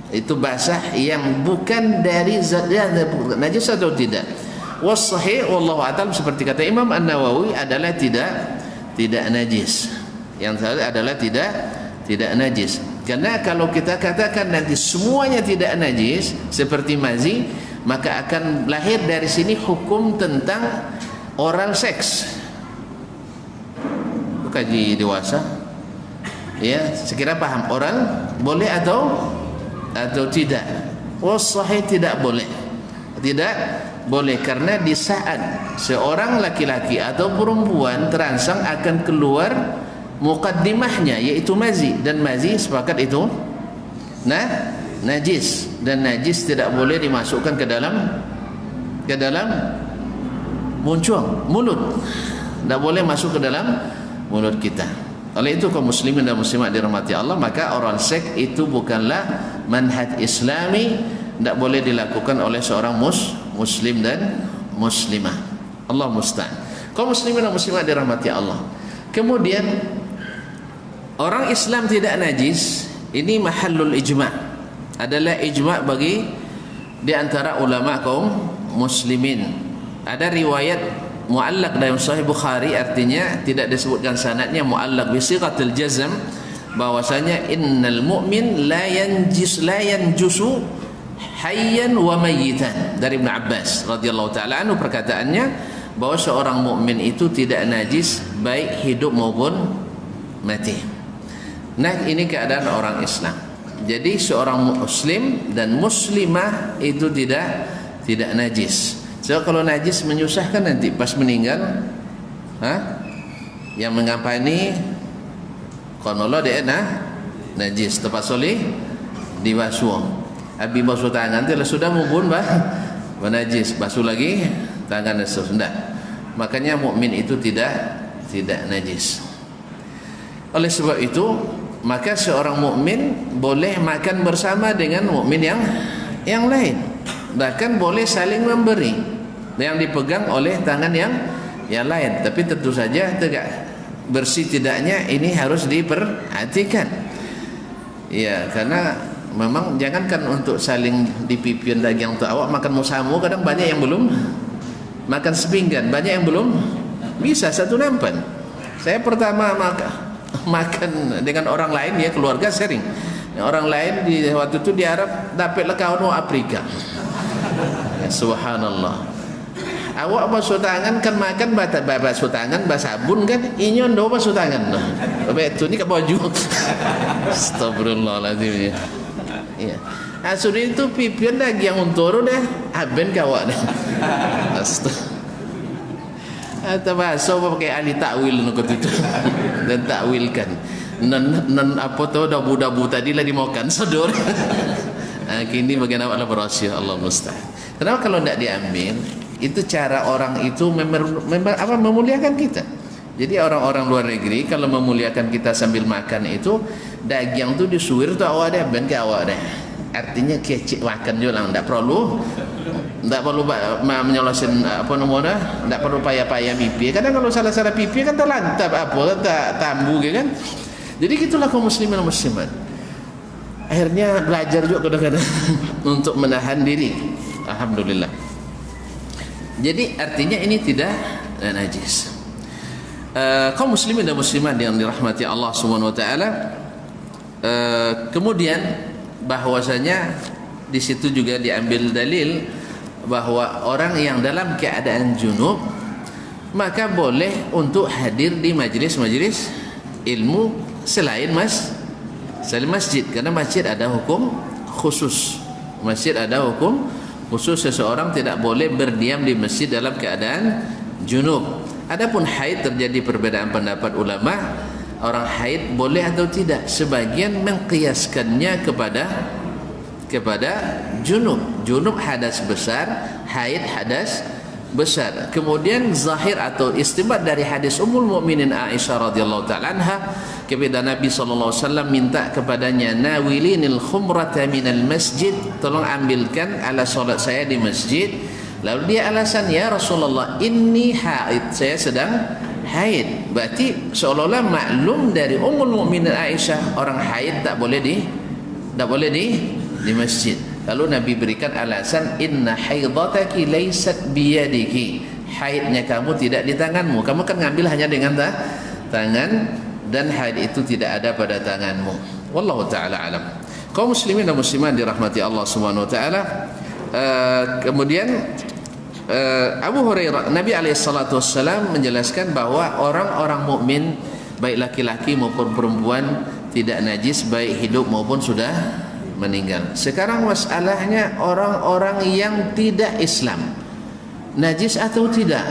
itu basah yang bukan dari zatnya najis atau tidak. Was sahih wallahu a'lam, seperti kata Imam An-Nawawi, adalah tidak najis. Yang salah adalah tidak najis. Karena kalau kita katakan nanti semuanya tidak najis seperti mazi, maka akan lahir dari sini hukum tentang oral seks. Kaji dewasa, ya, sekira paham oral boleh atau tidak. Sahih tidak boleh, karena di saat seorang laki-laki atau perempuan terangsang akan keluar muqaddimahnya, yaitu mazi, dan mazi sepakat itu najis, dan najis tidak boleh dimasukkan ke dalam muncung mulut, tidak boleh masuk ke dalam mulut kita. Oleh itu kaum muslimin dan muslimat dirahmati Allah, maka oral seks itu bukanlah manhaj Islami, tidak boleh dilakukan oleh seorang muslim dan muslimah. Allah musta'an. Kaum muslimin dan muslimat dirahmati Allah. Kemudian orang Islam tidak najis, ini mahallul ijma', adalah ijma' bagi di antara ulama kaum muslimin. Ada riwayat mu'allaq dalam Sahih Bukhari, artinya tidak disebutkan sanadnya, mu'allaq bi sighatil jazm, bahwasanya innal mu'min la yanjusu hayyan wa mayyitan, dari Ibn Abbas radhiyallahu taala anhu, perkataannya bahwa seorang mukmin itu tidak najis baik hidup maupun mati. Nah, ini keadaan orang Islam. Jadi seorang muslim dan muslimah itu tidak najis. So kalau najis menyusahkan nanti pas meninggal, yang mengampani konoloh dia najis, tepat solih dibasuh. Abi basuh tangan tu sudah mubun najis, basuh lagi tangan dan seterusnya. Makanya mukmin itu tidak najis. Oleh sebab itu, maka seorang mukmin boleh makan bersama dengan mukmin yang lain, bahkan boleh saling memberi yang dipegang oleh tangan yang lain. Tapi tentu saja tegak bersih tidaknya ini harus diperhatikan, ya, karena memang jangankan untuk saling dipipian daging untuk awak makan musamu, kadang banyak yang belum makan sepinggan, banyak yang belum bisa satu nampan. Saya pertama makan dengan orang lain, ya, keluarga sering. Orang lain di waktu itu di Arab dapatlah kawan Afrika. Ya, subhanallah. Awak basuh tangan kan makan basuh tangan basabun kan, inyon do basuh tangan. Betul ni kat baju. Astagfirullahalazim. Ya. Asuri itu pipian lagi yang untoro dah, aben kawak dah. Astagfirullah. Atau bahasa pakai ahli takwil nukut itu dan takwilkan nan apa tu dabu-dabu tadi lah dimakan sodor. Kini bagaimana Allah berhasil, Allah musta'an. Kenapa kalau tidak diambil? Itu cara orang itu memuliakan kita. Jadi orang-orang luar negeri kalau memuliakan kita sambil makan itu, daging tu disuir tu awak dah, ben ke awak dah. Artinya kecik makan je lah, tidak perlu menyolosin apa namanya, tidak perlu payah-payah pipi. Kadang kalau salah-salah pipi kan terlantap apa, tak tambu kan. Jadi gitulah kaum muslimin dan muslimat. Akhirnya belajar juga kadang-kadang untuk menahan diri. Alhamdulillah. Jadi artinya ini tidak najis. Kaum muslimin dan muslimat yang dirahmati Allah Subhanahu wa taala, kemudian bahwasanya di situ juga diambil dalil bahwa orang yang dalam keadaan junub maka boleh untuk hadir di majlis-majlis ilmu selain masjid, karena masjid ada hukum khusus. Masjid ada hukum khusus, seseorang tidak boleh berdiam di masjid dalam keadaan junub. Adapun haid terjadi perbedaan pendapat ulama, orang haid boleh atau tidak. Sebagian mengkiaskannya kepada junub hadas besar, haid hadas besar. Kemudian zahir atau istinbat dari hadis Ummul Mukminin Aisyah radhiyallahu taala anha, kepada Nabi sallallahu alaihi wasallam minta kepadanya, nawilinil khumrata minal masjid, tolong ambilkan ala solat saya di masjid. Lalu dia alasan, ya Rasulullah inni haid, saya sedang haid. Berarti seolah-olah maklum dari Ummul Mukminin Aisyah, orang haid tak boleh di masjid. Lalu Nabi berikan alasan, inna haidataki laysat biyadiki, haidnya kamu tidak di tanganmu, kamu kan ngambil hanya dengan tangan, dan haid itu tidak ada pada tanganmu. Wallahu taala alam. Kaum muslimin dan muslimat dirahmati Allah Subhanahu wa taala. Kemudian Abu Hurairah, Nabi alaihi salatu wassalam menjelaskan bahwa orang-orang mukmin baik laki-laki maupun perempuan tidak najis, baik hidup maupun sudah meninggal. Sekarang masalahnya orang-orang yang tidak Islam, najis atau tidak?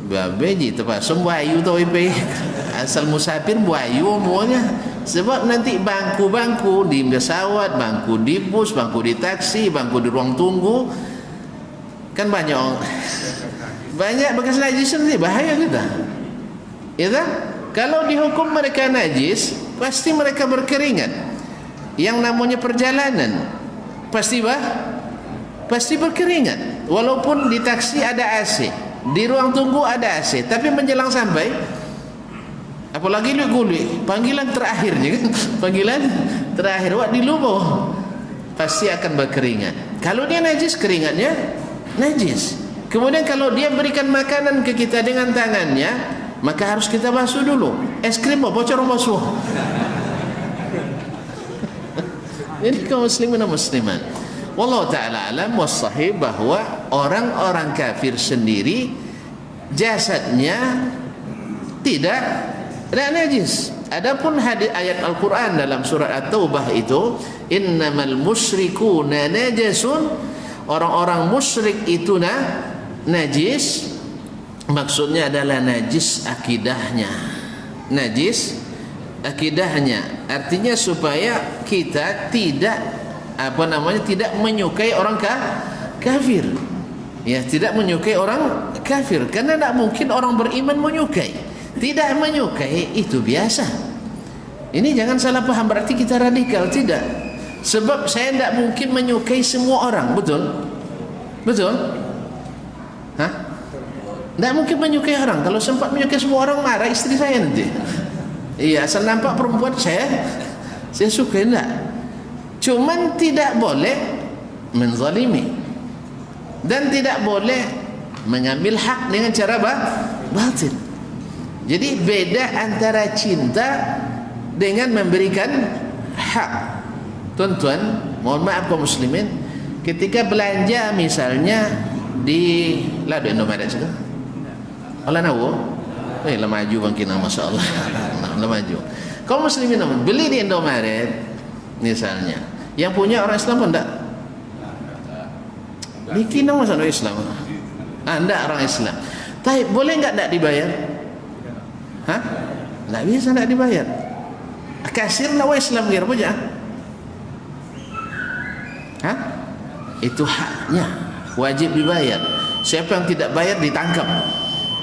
Babeji terpasung buayu tu asal musafir buayu semuanya. Sebab nanti bangku-bangku di pesawat, bangku di bus, bangku di taksi, bangku di ruang tunggu, kan banyak bekas najis, nanti bahaya kita. Ya tak? Kalau dihukum mereka najis, pasti mereka berkeringat. Yang namanya perjalanan pasti berkeringat. Walaupun di taksi ada AC, di ruang tunggu ada AC, tapi menjelang sampai, apalagi luik-luik, panggilan terakhirnya kan, panggilan terakhir wak di lubuk, pasti akan berkeringat. Kalau dia najis, keringatnya najis. Kemudian kalau dia berikan makanan ke kita dengan tangannya, maka harus kita basuh dulu. Es krim bocor basuh. Ini kaum muslimin dan muslimat, wallahu taala alam was-sahih, bahwa orang-orang kafir sendiri jasadnya tidak najis. Adapun hadis ayat Al-Quran dalam surat At-Taubah itu, innamal musyrikuna najasun, orang-orang musyrik itu najis, maksudnya adalah najis akidahnya. Najis akidahnya artinya supaya kita tidak tidak menyukai orang kafir. Ya, tidak menyukai orang kafir, karena tidak mungkin orang beriman menyukai. Tidak menyukai itu biasa. Ini jangan salah paham berarti kita radikal, tidak. Sebab saya tidak mungkin menyukai semua orang, betul? Betul? Tidak mungkin menyukai orang. Kalau sempat menyukai semua orang, marah istri saya nanti. Iya, asal nampak perempuan saya suka, tidak. Cuman tidak boleh menzalimi, dan tidak boleh mengambil hak dengan cara batil. Jadi beda antara cinta dengan memberikan hak. Tuan-tuan, mohon maaf kaum muslimin, ketika belanja misalnya di Lado Indomaret juga, Allah nawo, lah maju bangkina, masya Allah, lah maju. Kaum muslimin beli di Indomaret misalnya, yang punya orang Islam pun tak bikin nama orang Islam, enggak orang Islam. Tapi boleh enggak tak dibayar? Tak bisa tak dibayar. Kasir nak Islam kira punya. Itu haknya, wajib dibayar. Siapa yang tidak bayar ditangkap,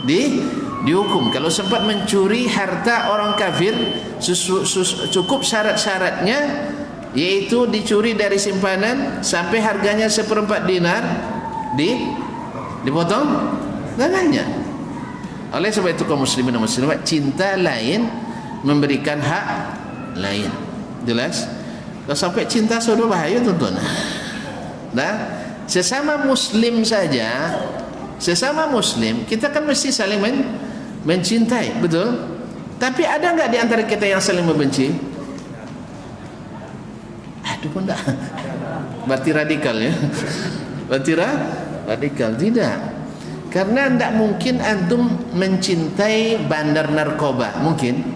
dihukum. Kalau sempat mencuri harta orang kafir, cukup syarat-syaratnya, yaitu dicuri dari simpanan sampai harganya 1/4 dinar, dipotong tangannya. Oleh sebab itu kaum muslimin dan muslimat, cinta lain, memberikan hak lain. Jelas? Kalau sampai cinta sudah bahaya, tuan-tuan. Nah, sesama muslim saja, sesama muslim kita kan mesti saling mencintai, betul? Tapi ada enggak di antara kita yang saling membenci? Itu pun tak. Berarti radikal ya. Berarti radikal. Tidak. Karena tidak mungkin antum mencintai bandar narkoba. Mungkin?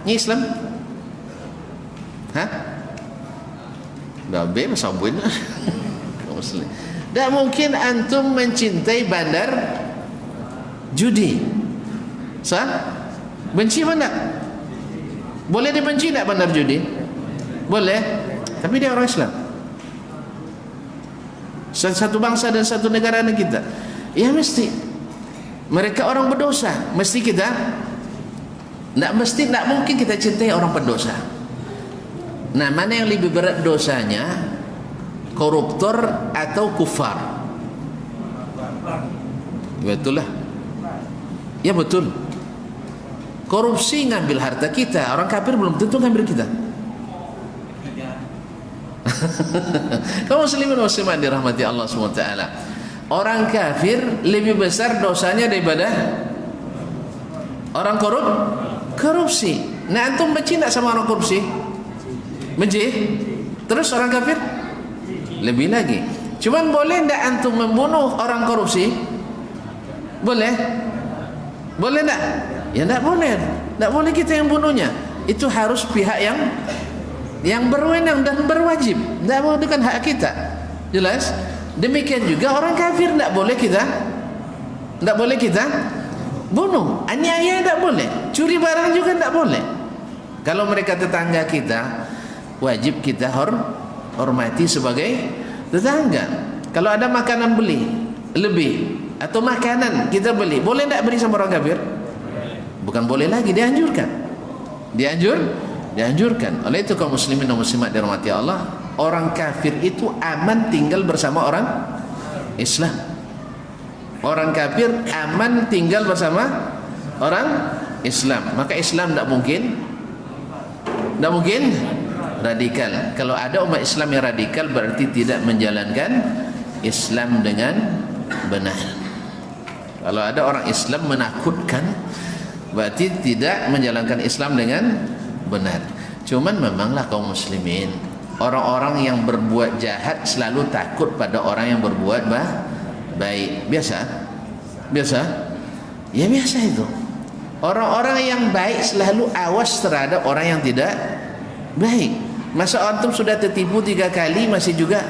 Ini Islam? Hah? Babe masabuin. Muslim. Tak mungkin antum mencintai bandar judi. Sah? Benci mana? Boleh dibenci tak bandar judi? Boleh. Tapi dia orang Islam. Satu bangsa dan satu negara dengan kita. Ya mesti. Mereka orang berdosa. Mesti kita tak mungkin kita cintai orang berdosa. Nah, mana yang lebih berat dosanya? Koruptor atau kufar? Betul lah. Ya betul. Korupsi ngambil harta kita. Orang kafir belum tentu ngambil kita. Kaum muslimin muslimat dirahmati Allah SWT. Orang kafir lebih besar dosanya daripada orang korupsi. Nah, antum benci tak sama orang korupsi? Benci? Terus orang kafir? Lebih lagi. Cuman boleh tak antum membunuh orang korupsi? Boleh? Boleh tak? Ya tak boleh. Tak boleh kita yang bunuhnya. Itu harus pihak yang berwenang dan berwajib. Tak boleh, bukan hak kita. Jelas? Demikian juga orang kafir tak boleh kita bunuh. Aniaya tak boleh. Curi barang juga tak boleh. Kalau mereka tetangga kita, wajib kita hormati sebagai tetangga. Kalau ada makanan beli lebih atau makanan kita beli, boleh tak beri sama orang kafir? Bukan boleh lagi, dianjurkan. Oleh itu kaum muslimin dan muslimat dirahmati Allah, orang kafir itu aman tinggal bersama orang Islam. Orang kafir aman tinggal bersama orang Islam. Maka Islam tak mungkin radikal. Kalau ada umat Islam yang radikal, berarti tidak menjalankan Islam dengan benar. Kalau ada orang Islam menakutkan, berarti tidak menjalankan Islam dengan benar. Cuman memanglah kaum muslimin, orang-orang yang berbuat jahat selalu takut pada orang yang berbuat baik. Biasa? Ya biasa itu. Orang-orang yang baik selalu awas terhadap orang yang tidak baik. Masa antum sudah tertipu 3 kali masih juga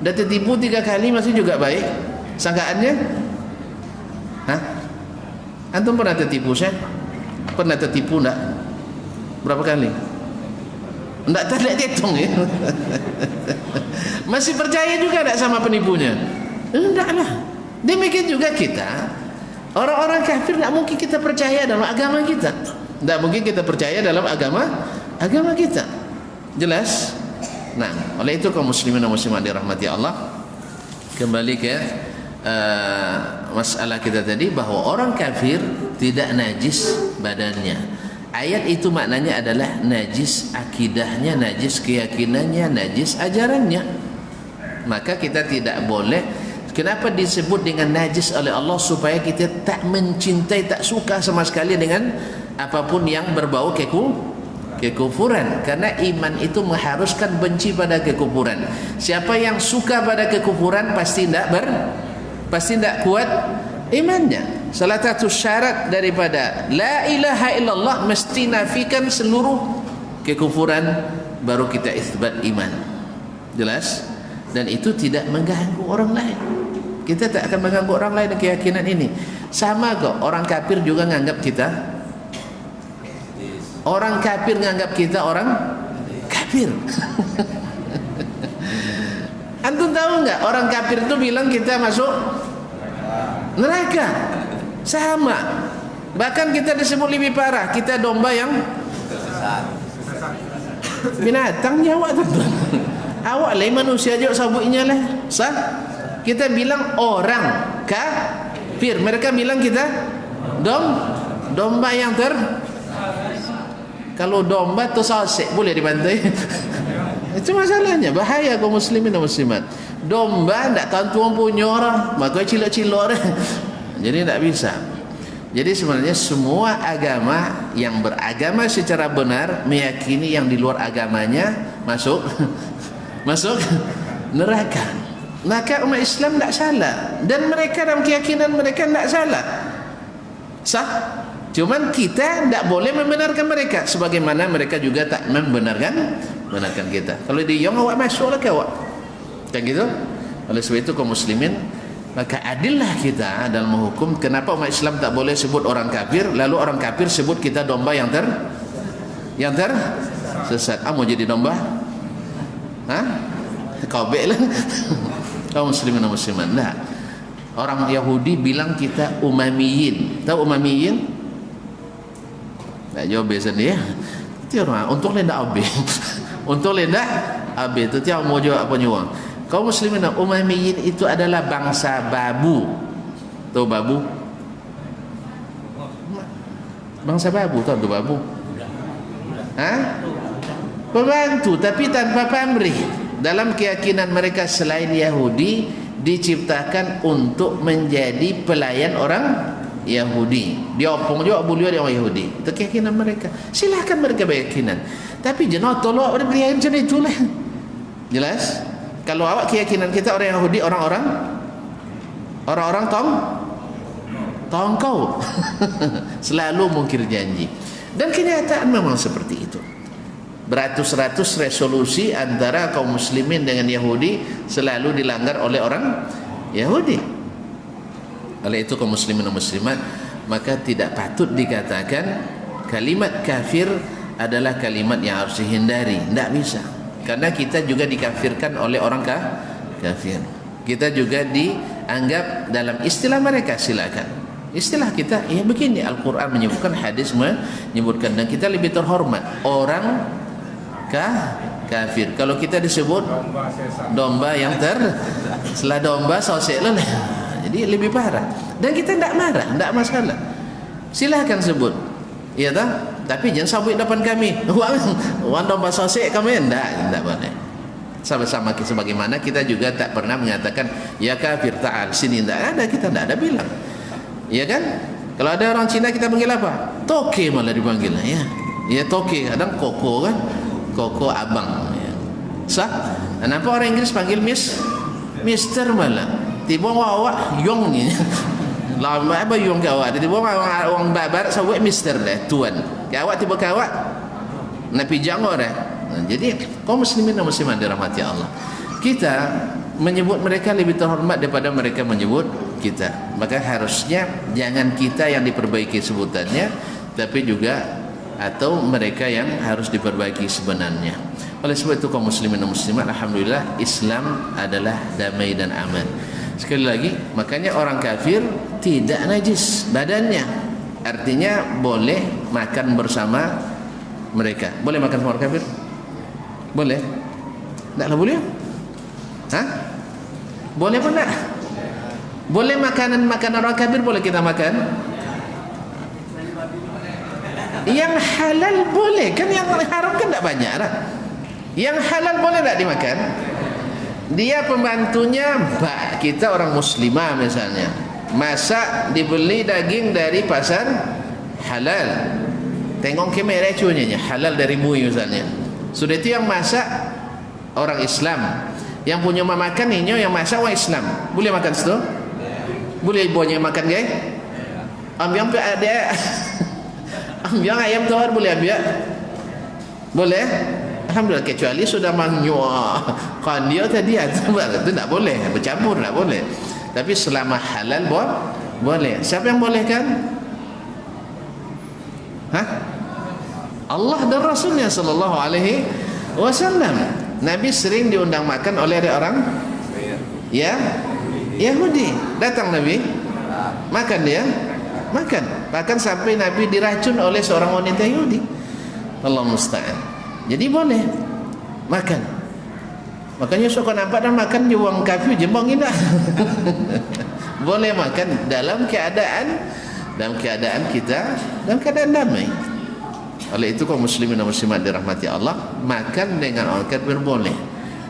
Dah tertipu 3 kali masih juga baik sangkaannya? Antum pernah tertipu? Saya pernah tertipu tak? Berapa kali? Tak hitung ya. Masih percaya juga tak sama penipunya? Taklah. Demikian juga kita, orang-orang kafir tak mungkin kita percaya dalam agama kita. Tak mungkin kita percaya dalam agama kita. Jelas? Nah, oleh itu kaum muslimin dan muslimat dirahmati Allah, kembali ke masalah kita tadi, bahwa orang kafir tidak najis badannya. Ayat itu maknanya adalah najis akidahnya, najis keyakinannya, najis ajarannya. Maka kita tidak boleh. Kenapa disebut dengan najis oleh Allah? Supaya kita tak mencintai, tak suka sama sekali dengan apapun yang berbau kekufuran. Karena iman itu mengharuskan benci pada kekufuran. Siapa yang suka pada kekufuran pasti tidak kuat imannya. Salah satu syarat daripada la ilaha illallah, mesti nafikan seluruh kekufuran, baru kita isbat iman. Jelas? Dan itu tidak mengganggu orang lain. Kita tak akan mengganggu orang lain dengan keyakinan ini. Sama kok, orang kafir juga menganggap kita, orang kafir menganggap kita orang kafir. Antum tahu enggak, orang kafir itu bilang kita masuk neraka. Sama. Bahkan kita disebut lebih parah, kita domba yang binatang nyawa tu. Awak lain manusia je sabuknya lah. Sah? Kita bilang orang kafir, mereka bilang kita domba yang kalau domba tu sasek boleh dibantai. Itu masalahnya, bahaya kaum muslimin dan muslimat. Domba tak tahu tuan punya orang, maka cilok-cilok dah. Jadi tak bisa. Jadi sebenarnya semua agama yang beragama secara benar meyakini yang di luar agamanya masuk masuk neraka. Maka umat Islam tidak salah, dan mereka dalam keyakinan mereka tidak salah, sah. Cuman kita tidak boleh membenarkan mereka, sebagaimana mereka juga tak membenarkan kita. Kalau dia yang awak masuklah ke awak, kan gitu. Oleh sebab itu kaum muslimin, maka adillah kita dalam menghukum. Kenapa umat Islam tak boleh sebut orang kafir, lalu orang kafir sebut kita domba yang tersesat. Mau jadi domba? Kobek lah. Kaum muslimin dan muslimat. Nah, orang Yahudi bilang kita umamiyin. Tahu umamiyin? Tak jawab biasa dia. Itu orang untuk lendak abe. Untuk lendak abe itu tiap mau jawab apa nyuang. Kaum muslimin dan umamiyin itu adalah bangsa babu. Tahu babu? Bangsa babu, tahu tu babu? Pembantu tapi tanpa pamrih. Dalam keyakinan mereka selain Yahudi diciptakan untuk menjadi pelayan orang Yahudi. Dia opong juga beliau dia orang Yahudi. Itu keyakinan mereka. Silahkan mereka berkeyakinan. Tapi jangan tolak pada pilihan macam itulah. Jelas? Kalau awak keyakinan kita orang Yahudi, orang-orang tongkau. Selalu mungkir janji. Dan kenyataan memang seperti itu. Beratus-ratus resolusi antara kaum muslimin dengan Yahudi selalu dilanggar oleh orang Yahudi. Oleh itu kaum muslimin dan muslimat, maka tidak patut dikatakan kalimat kafir adalah kalimat yang harus dihindari. Tidak bisa. Karena kita juga dikafirkan oleh orang kafir. Kita juga dianggap dalam istilah mereka, silakan. Istilah kita, ya begini, Al-Quran menyebutkan, hadis menyebutkan, dan kita lebih terhormat orang kafir. Kalau kita disebut domba yang setelah domba sosek lah. Jadi lebih parah. Dan kita tidak marah, tidak masalah. Silahkan sebut, iya tak? Tapi jangan sabut depan kami. Wan domba sosek kami tidak boleh. Sama-sama sebagaimana kita juga tak pernah mengatakan ya kafir ta'al sini, tidak ada, kita tidak ada bilang. Iya kan? Kalau ada orang Cina kita panggil apa? Toke malah dipanggil, ya. Ya toke, kadang koko kan? Koko abang, ya. Sah? Kenapa orang Inggris panggil Mister malah? Tiba awak yong ni. Lama apa yong ke awak? Tiba orang barat sebut Mister dah, tuan. Ke awak tiba ke awak. Napi jangan dah. Jadi kaum muslimin dan muslimat dirahmati Allah, kita menyebut mereka lebih terhormat daripada mereka menyebut kita. Maka harusnya jangan kita yang diperbaiki sebutannya, tapi juga atau mereka yang harus diperbaiki sebenarnya. Oleh sebab itu kaum muslimin dan muslimat, alhamdulillah Islam adalah damai dan aman. Sekali lagi, makanya orang kafir tidak najis badannya. Artinya boleh makan bersama mereka. Boleh makan sama orang kafir? Boleh? Taklah boleh? Boleh apa tak? Boleh makanan orang kafir boleh kita makan? Yang halal boleh, kan yang haram kan tak banyak lah. Yang halal boleh tak dimakan? Dia pembantunya mbak kita orang muslimah misalnya, masak dibeli daging dari pasar halal, tengok kamera cuanya halal dari MUI misalnya. Sudah itu yang masak orang Islam, yang punya makan ini yang masak orang Islam, boleh makan situ? Boleh ibunya makan gay? Ambil ada ambil ayam tawar boleh ambil? Boleh? Alhamdulillah, kecuali sudah menyuakan dia tadi itu tak boleh, bercampur tak boleh. Tapi selama halal boleh. Siapa yang boleh kan? Allah dan Rasulnya sallallahu alaihi wasallam. Nabi sering diundang makan oleh orang Yahudi. Datang Nabi, makan dia, makan. Bahkan sampai Nabi diracun oleh seorang wanita Yahudi. Allah musta'an. Jadi boleh makan. Makanya suka nampak dan makan je orang kafir jembang indah. Boleh makan dalam keadaan kita dalam keadaan damai. Oleh itu kaum muslimin dan muslimat dirahmati Allah, makan dengan orang kafir boleh.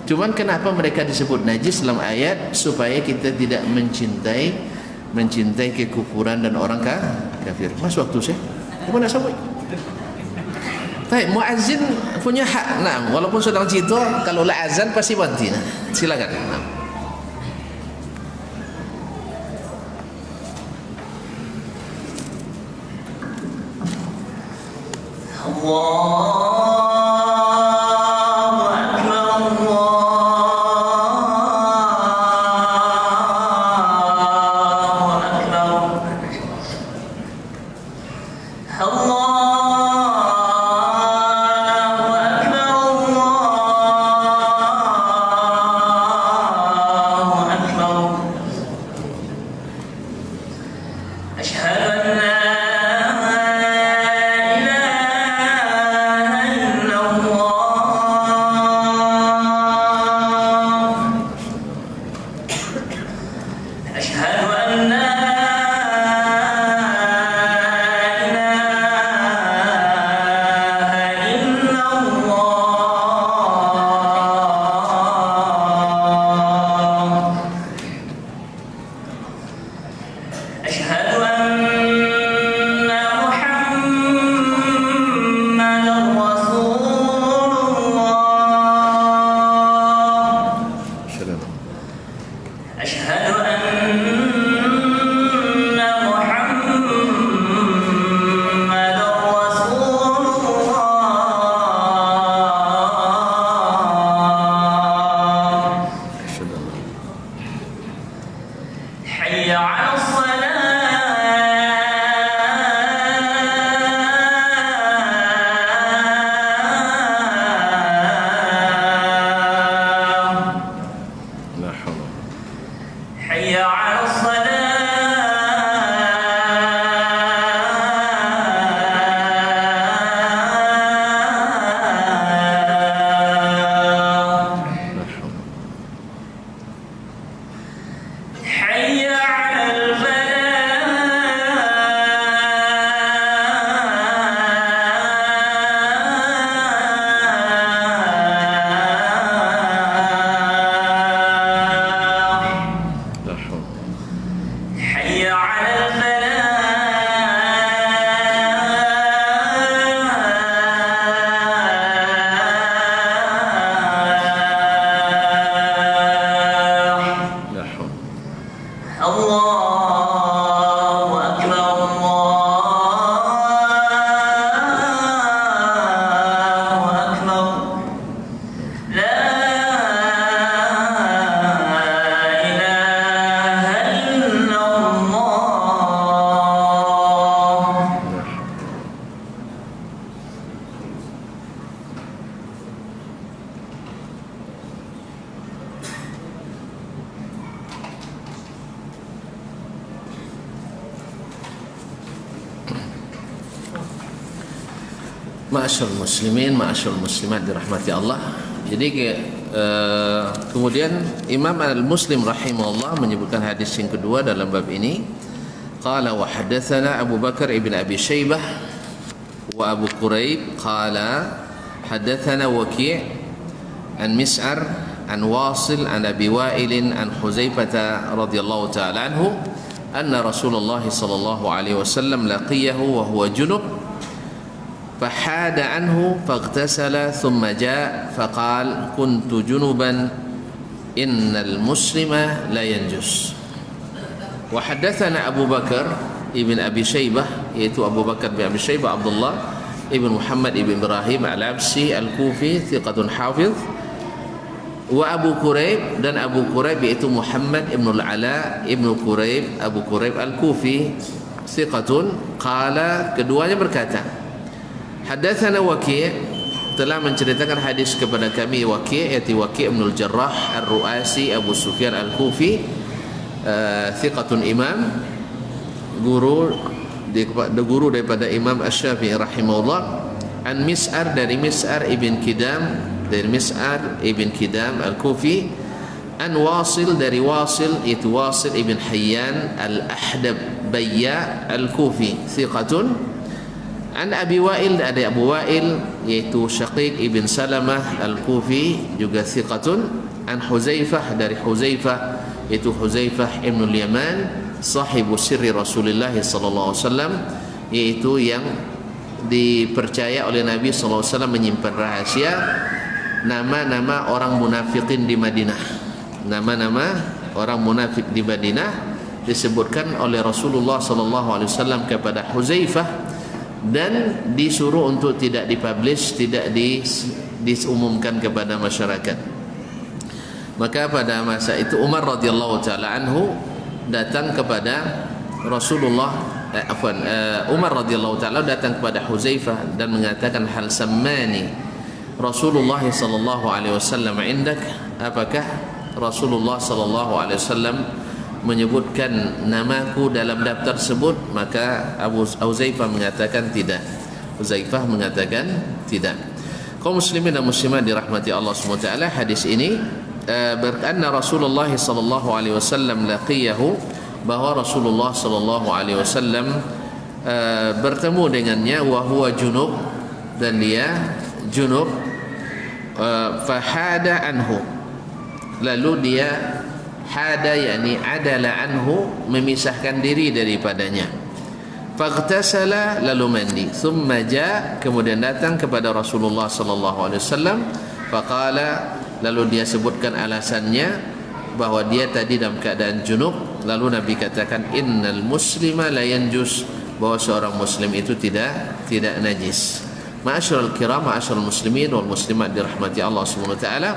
Cuman kenapa mereka disebut najis dalam ayat? Supaya kita tidak mencintai mencintai kekufuran dan orang kafir. Mas waktu saya, apa nak sambut? Baik, muazzin punya hak. Nah, walaupun sedang cerita, kalau la azan pasti berhenti. Nah, silakan. Nah. Ma'asyarul muslimin, ma'asyarul muslimat dirahmati Allah. Jadi kemudian Imam Al-Muslim rahimahullah menyebutkan hadis yang kedua dalam bab ini. Qala wa hadatsana Abu Bakar ibn Abi Syaibah wa Abu Quraib qala hadatsana Waki' an Mis'ar an Wasil an Abi Wa'il an Huzaifah radhiyallahu ta'ala anhu anna Rasulullah sallallahu alaihi wasallam laqiyahu wa huwa junub فحاد عنه فاغتسل ثم جاء فقال كنت جنبا إن المسلم لا ينجس. وحدثنا أبو بكر ابن أبي شيبة yaitu Abu Bakar bin Abi Syaibah Abdullah ibn Muhammad ibn Ibrahim Al-Absi Al-Kufi thiqatun hafiz, wa Abu Quraib dan Abu Quraib yaitu Muhammad ibn Al-Ala ibn Quraib Abu Quraib Al-Kufi thiqatun. Qala, keduanya berkata, Hadatsana Waki' telah menceritakan hadis kepada kami Waki' yaitu Waki' bin Al-Jarrah Ar-Ru'asi Abu Sufyan Al-Kufi thiqatun imam, guru daripada Imam Asy-Syafi'i rahimahullah. An Mis'ar, dari Mis'ar ibn Kidam, dari Mis'ar ibn Kidam Al-Kufi. An Wasil, dari Wasil yaitu Wasil ibn Hayyan Al-Ahdab Bayya Al-Kufi thiqatun. An Abi Wa'il, ada Abu Wa'il yaitu Syaqiq ibn Salamah Al-Kufi juga thiqatun. An Huzaifah, dari Huzaifah yaitu Huzaifah ibn al-Yaman sahibu sirri Rasulullah sallallahu alaihi wasallam, yaitu yang dipercaya oleh Nabi sallallahu alaihi wasallam menyimpan rahasia nama-nama orang munafikin di Madinah. Nama-nama orang munafik di Madinah disebutkan oleh Rasulullah sallallahu alaihi wasallam kepada Huzaifah dan disuruh untuk tidak dipublish, tidak diumumkan kepada masyarakat. Maka pada masa itu Umar radhiyallahu taala anhu datang kepada Rasulullah Umar radhiyallahu taala datang kepada Huzaifah dan mengatakan, hal sammani Rasulullah sallallahu alaihi wasallam indak, apakah Rasulullah sallallahu alaihi wasallam menyebutkan namaku dalam daftar tersebut? Maka Huzaifah mengatakan tidak. Huzaifah mengatakan tidak. Kaum muslimin dan muslimat dirahmati Allah SWT, hadis ini berkana Rasulullah sallallahu alaihi wasallam laqiyahu, bahwa Rasulullah sallallahu alaihi wasallam bertemu dengannya wa huwa junub, dan dia junub, fahada anhu, lalu dia hada yakni adala anhu, memisahkan diri daripadanya. Faghtasala, lalu mandi. Thumma ja, kemudian datang kepada Rasulullah sallallahu alaihi wasallam. Faqala, lalu dia sebutkan alasannya bahwa dia tadi dalam keadaan junub. Lalu Nabi katakan, innal muslima la yanjus, bahwa seorang muslim itu tidak najis. Ma'asyiral kiram, ma'asyiral muslimin wal muslimat dirahmati Allah Subhanahu wa taala,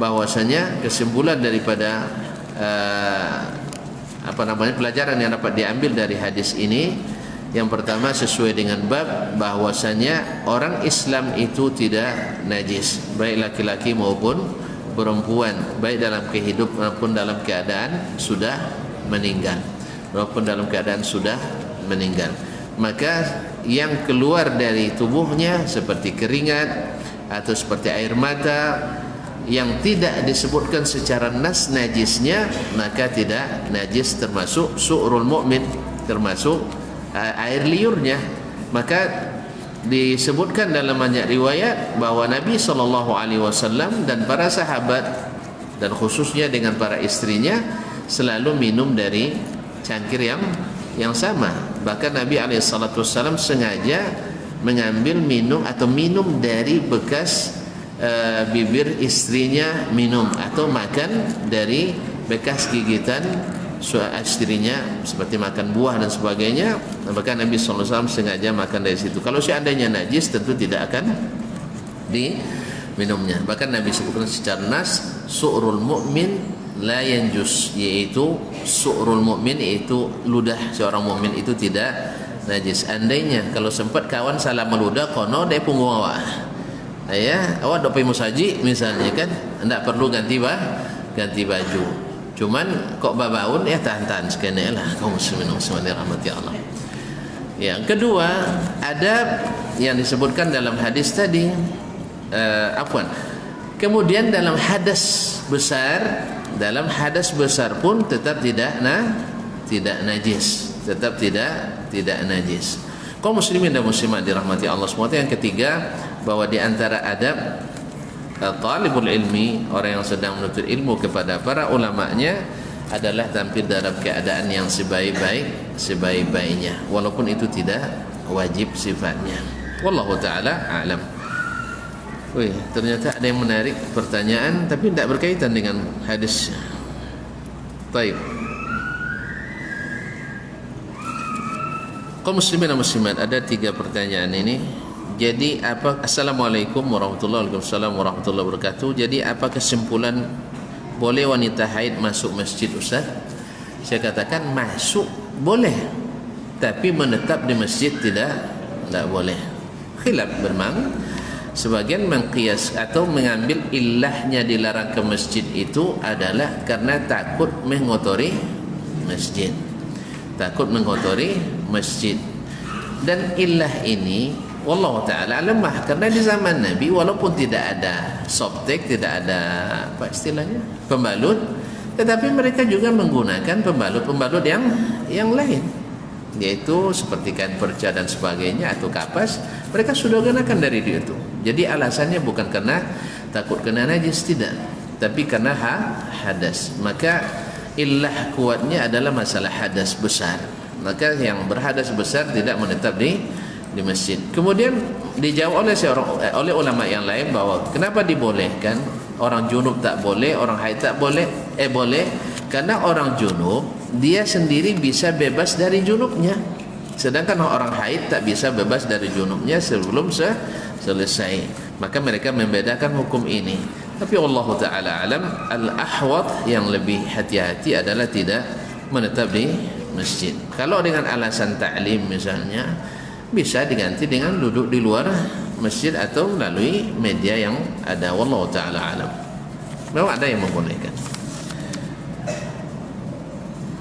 bahwasanya kesimpulan daripada pelajaran yang dapat diambil dari hadis ini, yang pertama sesuai dengan bab, bahwasanya orang Islam itu tidak najis, baik laki-laki maupun perempuan, baik dalam kehidupan maupun dalam keadaan sudah meninggal. Maka yang keluar dari tubuhnya seperti keringat atau seperti air mata yang tidak disebutkan secara nas najisnya, maka tidak najis, termasuk su'rul mu'min, termasuk air liurnya. Maka disebutkan dalam banyak riwayat bahwa Nabi SAW dan para sahabat, dan khususnya dengan para istrinya, selalu minum dari cangkir yang sama. Bahkan Nabi SAW sengaja mengambil minum dari bekas bibir istrinya minum, atau makan dari bekas gigitan istrinya, seperti makan buah dan sebagainya. Bahkan Nabi SAW sengaja makan dari situ. Kalau seandainya najis, tentu tidak akan diminumnya. Bahkan Nabi sebutkan secara nas, su'rul mu'min la yanjus, yaitu su'rul mu'min, yaitu ludah seorang mukmin itu tidak najis. Andainya kalau sempat kawan salah meludah, kono dia punggung awak, ya, awak dok pergi musaji misalnya kan, tidak perlu ganti baju. Cuman kok babaun, ya tahan-tahan sekalian lah kaum muslimin muslimat dirahmati Allah. Yang kedua, adab yang disebutkan dalam hadis tadi, kemudian dalam hadas besar pun tetap tidak najis, tidak najis. Kaum muslimin dan muslimat dirahmati Allah SWT, yang ketiga, bahwa di antara adab talibul ilmi, orang yang sedang menuntut ilmu kepada para ulamanya, adalah tampil dalam keadaan yang sebaik-baiknya, walaupun itu tidak wajib sifatnya. Wallahu ta'ala a'lam. Wih, ternyata ada yang menarik pertanyaan tapi tidak berkaitan dengan hadis. Baik. Kaum muslimin dan muslimat, ada 3 pertanyaan ini. Jadi Assalamualaikum warahmatullahi wabarakatuh. Jadi apa kesimpulan, boleh wanita haid masuk masjid, Ustaz? Saya katakan masuk boleh, tapi menetap di masjid tidak boleh. Khilaf bermang. Sebagian mengqiyas atau mengambil ilahnya dilarang ke masjid itu adalah karena takut mengotori masjid. Dan ilah ini wallahu ta'ala lemah, karena di zaman Nabi walaupun tidak ada softtek, tidak ada pembalut, tetapi mereka juga menggunakan pembalut yang lain, yaitu seperti kain perca dan sebagainya, atau kapas. Mereka sudah gunakan dari itu. Jadi alasannya bukan karena takut kena najis, tidak, tapi karena hadas. Maka illah kuatnya adalah masalah hadas besar. Maka yang berhadas besar tidak menetap di masjid. Kemudian dijawab oleh ulama yang lain bahwa kenapa dibolehkan, orang junub tak boleh, orang haid tak boleh? Boleh, karena orang junub dia sendiri bisa bebas dari junubnya, sedangkan orang haid tak bisa bebas dari junubnya sebelum selesai. Maka mereka membedakan hukum ini. Tapi Allah Ta'ala alam, al-ahwat yang lebih hati-hati adalah tidak menetap di masjid. Kalau dengan alasan ta'lim misalnya, bisa diganti dengan duduk di luar masjid atau melalui media yang ada. Wallahu ta'ala alam. Memang ada yang membolehkan.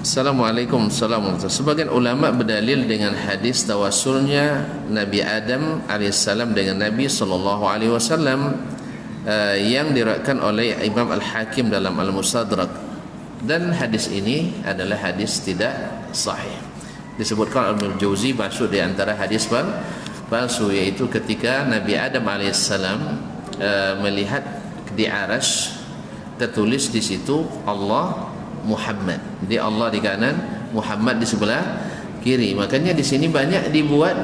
Assalamualaikum warahmatullahi wabarakatuh. Sebagian ulama berdalil dengan hadis tawassulnya Nabi Adam alaihissalam dengan Nabi SAW yang diriwayatkan oleh Imam Al-Hakim dalam Al-Mustadrak, dan hadis ini adalah hadis tidak sahih. Disebutkan Ibnu Jauzi maksud di antara hadis palsu, yaitu ketika Nabi Adam alaihissalam melihat di Arasy tertulis di situ Allah Muhammad. Jadi Allah di kanan, Muhammad di sebelah kiri. Makanya di sini banyak dibuat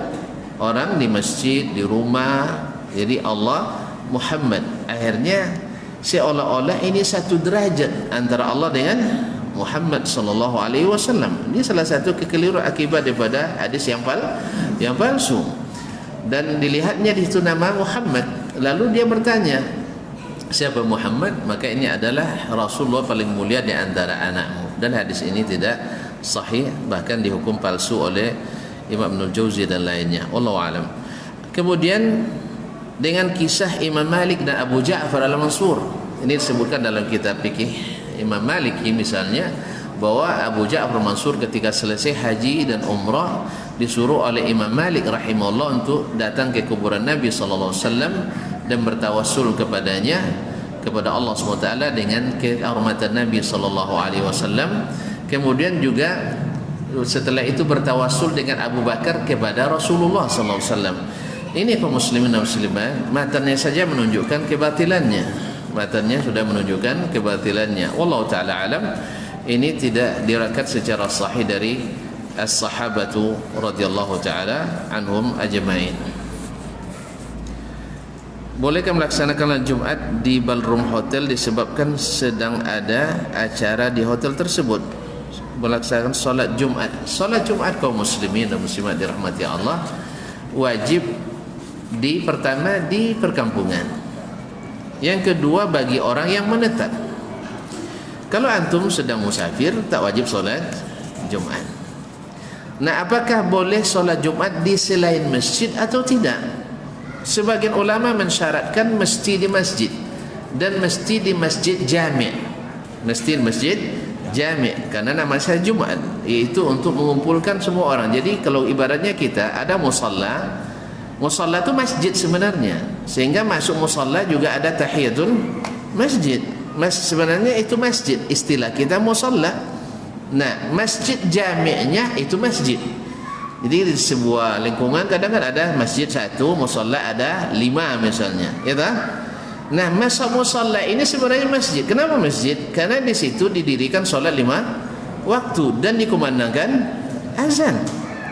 orang di masjid, di rumah, jadi Allah Muhammad. Akhirnya seolah-olah ini satu derajat antara Allah dengan Muhammad sallallahu alaihi wasallam. Ini salah satu kekeliruan akibat daripada hadis yang palsu. Dan dilihatnya di situ nama Muhammad. Lalu dia bertanya, siapa Muhammad? Maka ini adalah Rasulullah paling mulia di antara anakmu. Dan hadis ini tidak sahih, bahkan dihukum palsu oleh Imam Ibnu Jauzi dan lainnya. Wallahu alam. Kemudian dengan kisah Imam Malik dan Abu Ja'far al-Mansur, ini disebutkan dalam kitab fikih Imam Maliki misalnya, bahwa Abu Ja'far al-Mansur ketika selesai haji dan umrah disuruh oleh Imam Malik rahimahullah untuk datang ke kuburan Nabi sallallahu alaihi wasallam dan bertawassul kepadanya, kepada Allah SWT dengan kehormatan Nabi sallallahu alaihi wasallam. Kemudian juga setelah itu bertawassul dengan Abu Bakar kepada Rasulullah sallallahu alaihi wasallam. Ini kaum muslimin dan muslimat, matanya saja menunjukkan kebatilannya. Matanya sudah menunjukkan kebatilannya. Wallahu taala alam. Ini tidak diriwayatkan secara sahih dari as-sahabatu radhiyallahu taala anhum ajma'in. Bolehkah melaksanakan Jumat di ballroom hotel disebabkan sedang ada acara di hotel tersebut? Melaksanakan solat Jumat. Solat Jumat kaum muslimin dan muslimat dirahmati Allah wajib pertama di perkampungan. Yang kedua bagi orang yang menetap. Kalau antum sedang musafir tak wajib solat Jumat. Nah, apakah boleh solat Jumat di selain masjid atau tidak? Sebagian ulama mensyaratkan mesti di masjid, dan mesti di masjid jami'. Mesti di masjid jami', karena nama saya Jumat, yaitu untuk mengumpulkan semua orang. Jadi kalau ibaratnya kita ada musalla, musalla itu masjid sebenarnya, sehingga masuk musalla juga ada tahiyatul masjid. Sebenarnya itu masjid, istilah kita musalla. Nah, masjid jami'nya itu masjid. Jadi di sebuah lingkungan kadang-kadang ada masjid satu, musalla ada 5 misalnya, ya tak? Nah, masa musalla ini sebenarnya masjid. Kenapa masjid? Karena di situ didirikan solat 5 waktu dan dikumandangkan azan.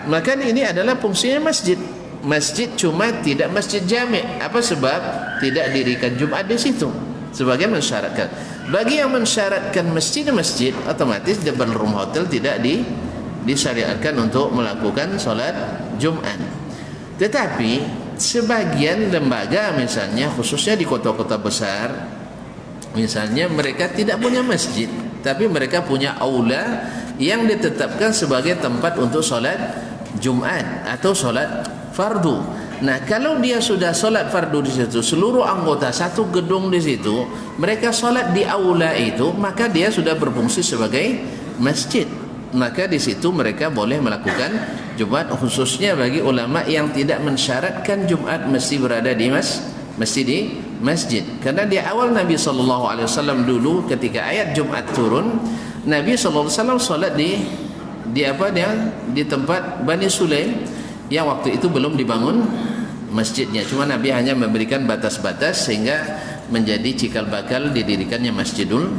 Maka ini adalah fungsinya masjid. Masjid cuma tidak masjid jami'. Apa sebab? Tidak dirikan Jumat di situ. Sebagian mensyaratkan. Bagi yang mensyaratkan masjid, otomatis di ballroom hotel tidak disyariatkan untuk melakukan solat Jumat. Tetapi sebagian lembaga misalnya, khususnya di kota-kota besar misalnya, mereka tidak punya masjid, tapi mereka punya aula yang ditetapkan sebagai tempat untuk solat Jumat atau solat fardu. Nah, kalau dia sudah solat fardu di situ, seluruh anggota satu gedung di situ, mereka solat di aula itu, maka dia sudah berfungsi sebagai masjid. Maka di situ mereka boleh melakukan Jumat, khususnya bagi ulama yang tidak mensyaratkan Jumat mesti berada di masjid. Karena di awal Nabi SAW dulu ketika ayat Jumat turun, Nabi SAW solat di tempat Bani Sulaim yang waktu itu belum dibangun masjidnya. Cuma Nabi hanya memberikan batas-batas sehingga menjadi cikal bakal didirikannya Masjidul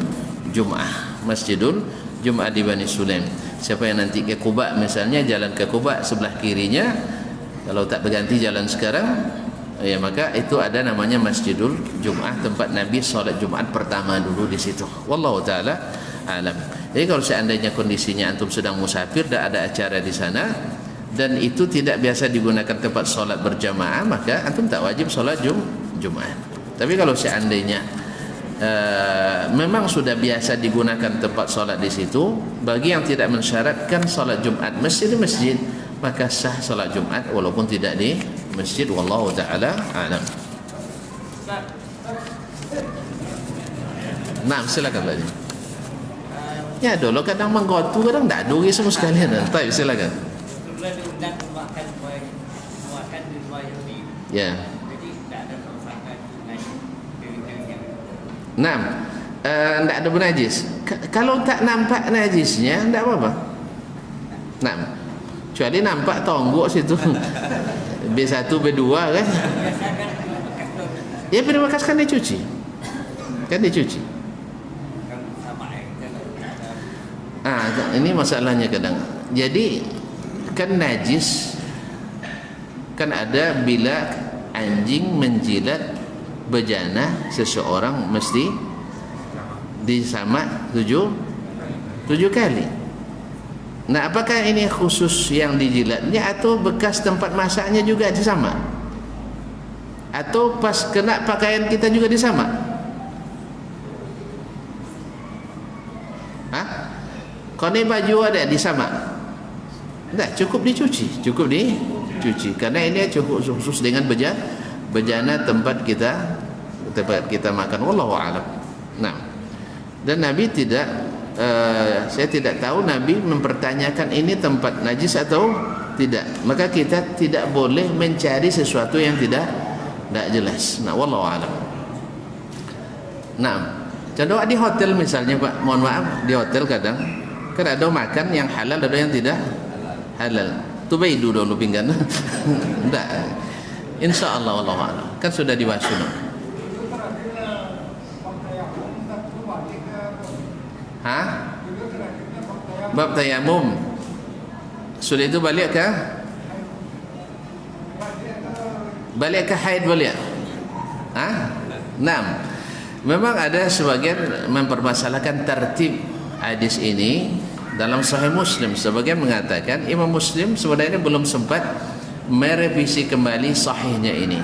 Jum'ah. Masjidul Jumat di Bani Sulaim. Siapa yang nanti ke Quba misalnya, jalan ke Quba sebelah kirinya, kalau tak berganti jalan sekarang, ya maka itu ada namanya Masjidul Jum'ah, tempat Nabi solat Jumat pertama dulu di situ. Wallahu taala alam. Jadi kalau seandainya kondisinya antum sedang musafir dan ada acara di sana dan itu tidak biasa digunakan tempat solat berjamaah, maka antum tak wajib solat Jumat. Tapi kalau seandainya memang sudah biasa digunakan tempat solat di situ, bagi yang tidak mensyaratkan solat Jumat mesti di masjid, maka sah solat Jumat walaupun tidak di masjid. Wallahu taala alam. Nah, silakan Pak. Ya dulu kadang menggotu, kadang tak ada semua sekalian. Baik, silakan. Ya. Nah, tidak ada bernajis. Kalau tak nampak najisnya, tidak apa-apa. Nah, kecuali nampak tonggok situ. B1, B2 kan. Ya, bekas kan dicuci. Kan dicuci. Ini masalahnya kadang. Jadi kan najis kan ada bila anjing menjilat bejana seseorang mesti disamak 7 kali. Nah, apakah ini khusus yang dijilatnya atau bekas tempat masaknya juga disamak? Atau pas kena pakaian kita juga disamak? Hah? Kau ni baju ada disamak? Tak, cukup dicuci. Karena ini cukup khusus dengan bejana tempat kita makan. Wallahu a'lam. Nah, dan Nabi tidak saya tidak tahu Nabi mempertanyakan ini tempat najis atau tidak. Maka kita tidak boleh mencari sesuatu yang tidak jelas. Nah, wallahu a'lam. Nah, contoh di hotel misalnya Pak, mohon maaf, di hotel kadang kan ada makan yang halal, ada yang tidak halal. Tu baidu dulu pinggan. Enggak. Insyaallah wallahu a'lam. Kan sudah dibasuh. Hah? Bab tayamum. Sudah itu balik ke? Balik ke haid balik? Hah? 6. Memang ada sebagian mempermasalahkan tertib hadis ini dalam Sahih Muslim. Sebagian mengatakan Imam Muslim sebenarnya belum sempat merevisi kembali sahihnya ini.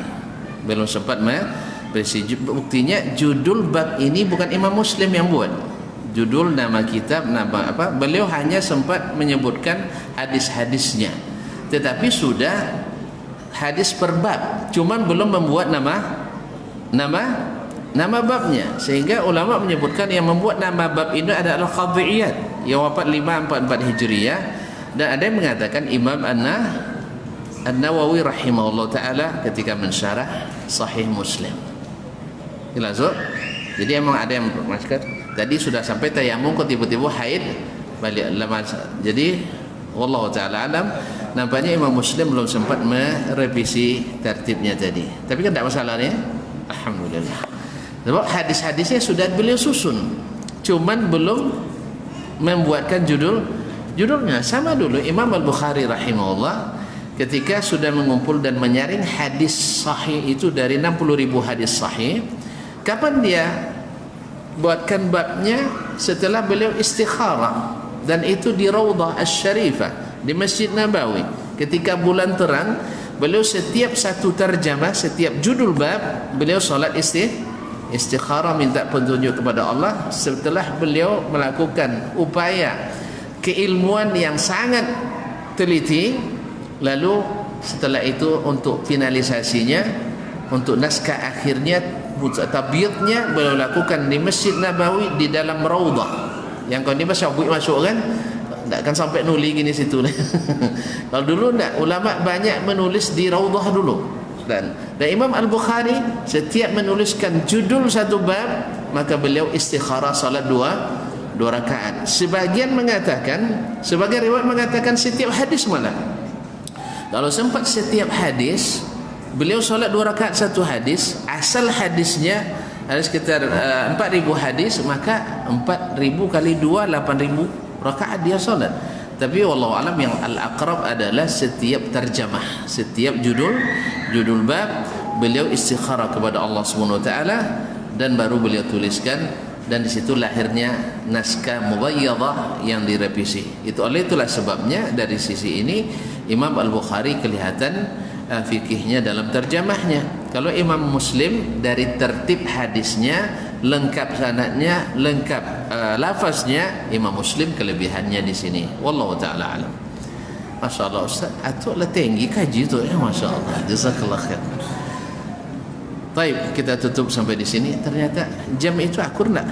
Belum sempat merevisi. Buktinya judul bab ini bukan Imam Muslim yang buat. Judul nama kitab, nama apa? Beliau hanya sempat menyebutkan hadis-hadisnya. Tetapi sudah hadis per bab, cuman belum membuat nama babnya, sehingga ulama menyebutkan yang membuat nama bab ini adalah Qadhi'iyat yang wafat 544 Hijriah, dan ada yang mengatakan Imam An-Nawawi rahimahullah taala ketika mensyarah Sahih Muslim. Jelas? Jadi emang ada yang bermaksud tadi sudah sampai tayamum kok tiba-tiba haid balik lama. Jadi wallahu taala alam, nampaknya Imam Muslim belum sempat merevisi tertibnya tadi. Tapi kan tak masalah ya. Alhamdulillah. Sebab hadis-hadisnya sudah beliau susun, cuman belum membuatkan judulnya. Sama dulu Imam Al-Bukhari rahimahullah ketika sudah mengumpul dan menyaring hadis sahih itu dari 60.000 hadis sahih. Kapan dia buatkan babnya? Setelah beliau istikharah, dan itu di Raudhah Asy-Syarifah di Masjid Nabawi. Ketika bulan terang, beliau setiap satu terjemah, setiap judul bab, beliau solat istikharah, minta petunjuk kepada Allah. Setelah beliau melakukan upaya keilmuan yang sangat teliti, lalu setelah itu untuk finalisasinya, untuk naskah akhirnya, tabiatnya beliau lakukan di Masjid Nabawi di dalam Raudhah. Yang kau ni pasal masuk kan, tak akan sampai nulis gini situ. Kalau dulu tak, ulama banyak menulis di Raudhah dulu. Dan Imam Al-Bukhari setiap menuliskan judul satu bab, maka beliau istikharah salat dua rakaat. Sebagian riwayat mengatakan setiap hadis malah. Kalau sempat setiap hadis, beliau solat 2 rakaat satu hadis. Asal hadisnya ada sekitar 4.000 hadis, maka 4.000 kali 2 8.000 rakaat dia solat. Tapi wallahu alam yang al-aqrab adalah setiap terjemah, setiap judul bab beliau istikharah kepada Allah Subhanahu wa taala dan baru beliau tuliskan, dan di situ lahirnya naskah mughayyadhah yang direvisi. Itulah sebabnya dari sisi ini Imam Al-Bukhari kelihatan fikihnya dalam terjemahnya. Kalau Imam Muslim dari tertib hadisnya, lengkap sanadnya, lengkap lafaznya, Imam Muslim kelebihannya di sini. Wallahu taala alam. Masya-Allah Ustaz, atuklah tinggi kaji tu ya, masya-Allah. Jazakallah khair. Baik, kita tutup sampai di sini. Ternyata jam itu akur enggak?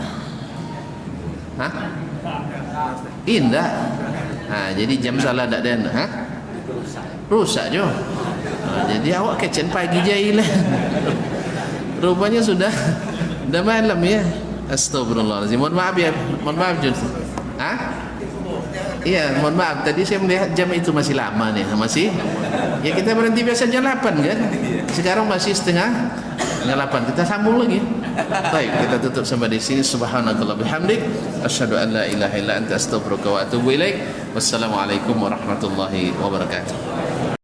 Hah? Indah. Jadi jam salah enggak ada? Hah? Rusak jo. Jadi awak kecen pagi jahil. Rupanya sudah malam ya. Astagfirullahaladzim. Mohon maaf ya. Mohon maaf Jun. Hah? Iya, mohon maaf. Tadi saya melihat jam itu masih lama nih. Masih? Ya kita berhenti biasa jam 8 kan? Sekarang masih setengah 8. Kita sambung lagi. Baik, kita tutup sampai di sini. Subhanakallah bihamdik, asyhadu an la ilaha illa anta astaghfiruka wa atubu ilaik. Wassalamualaikum warahmatullahi wabarakatuh.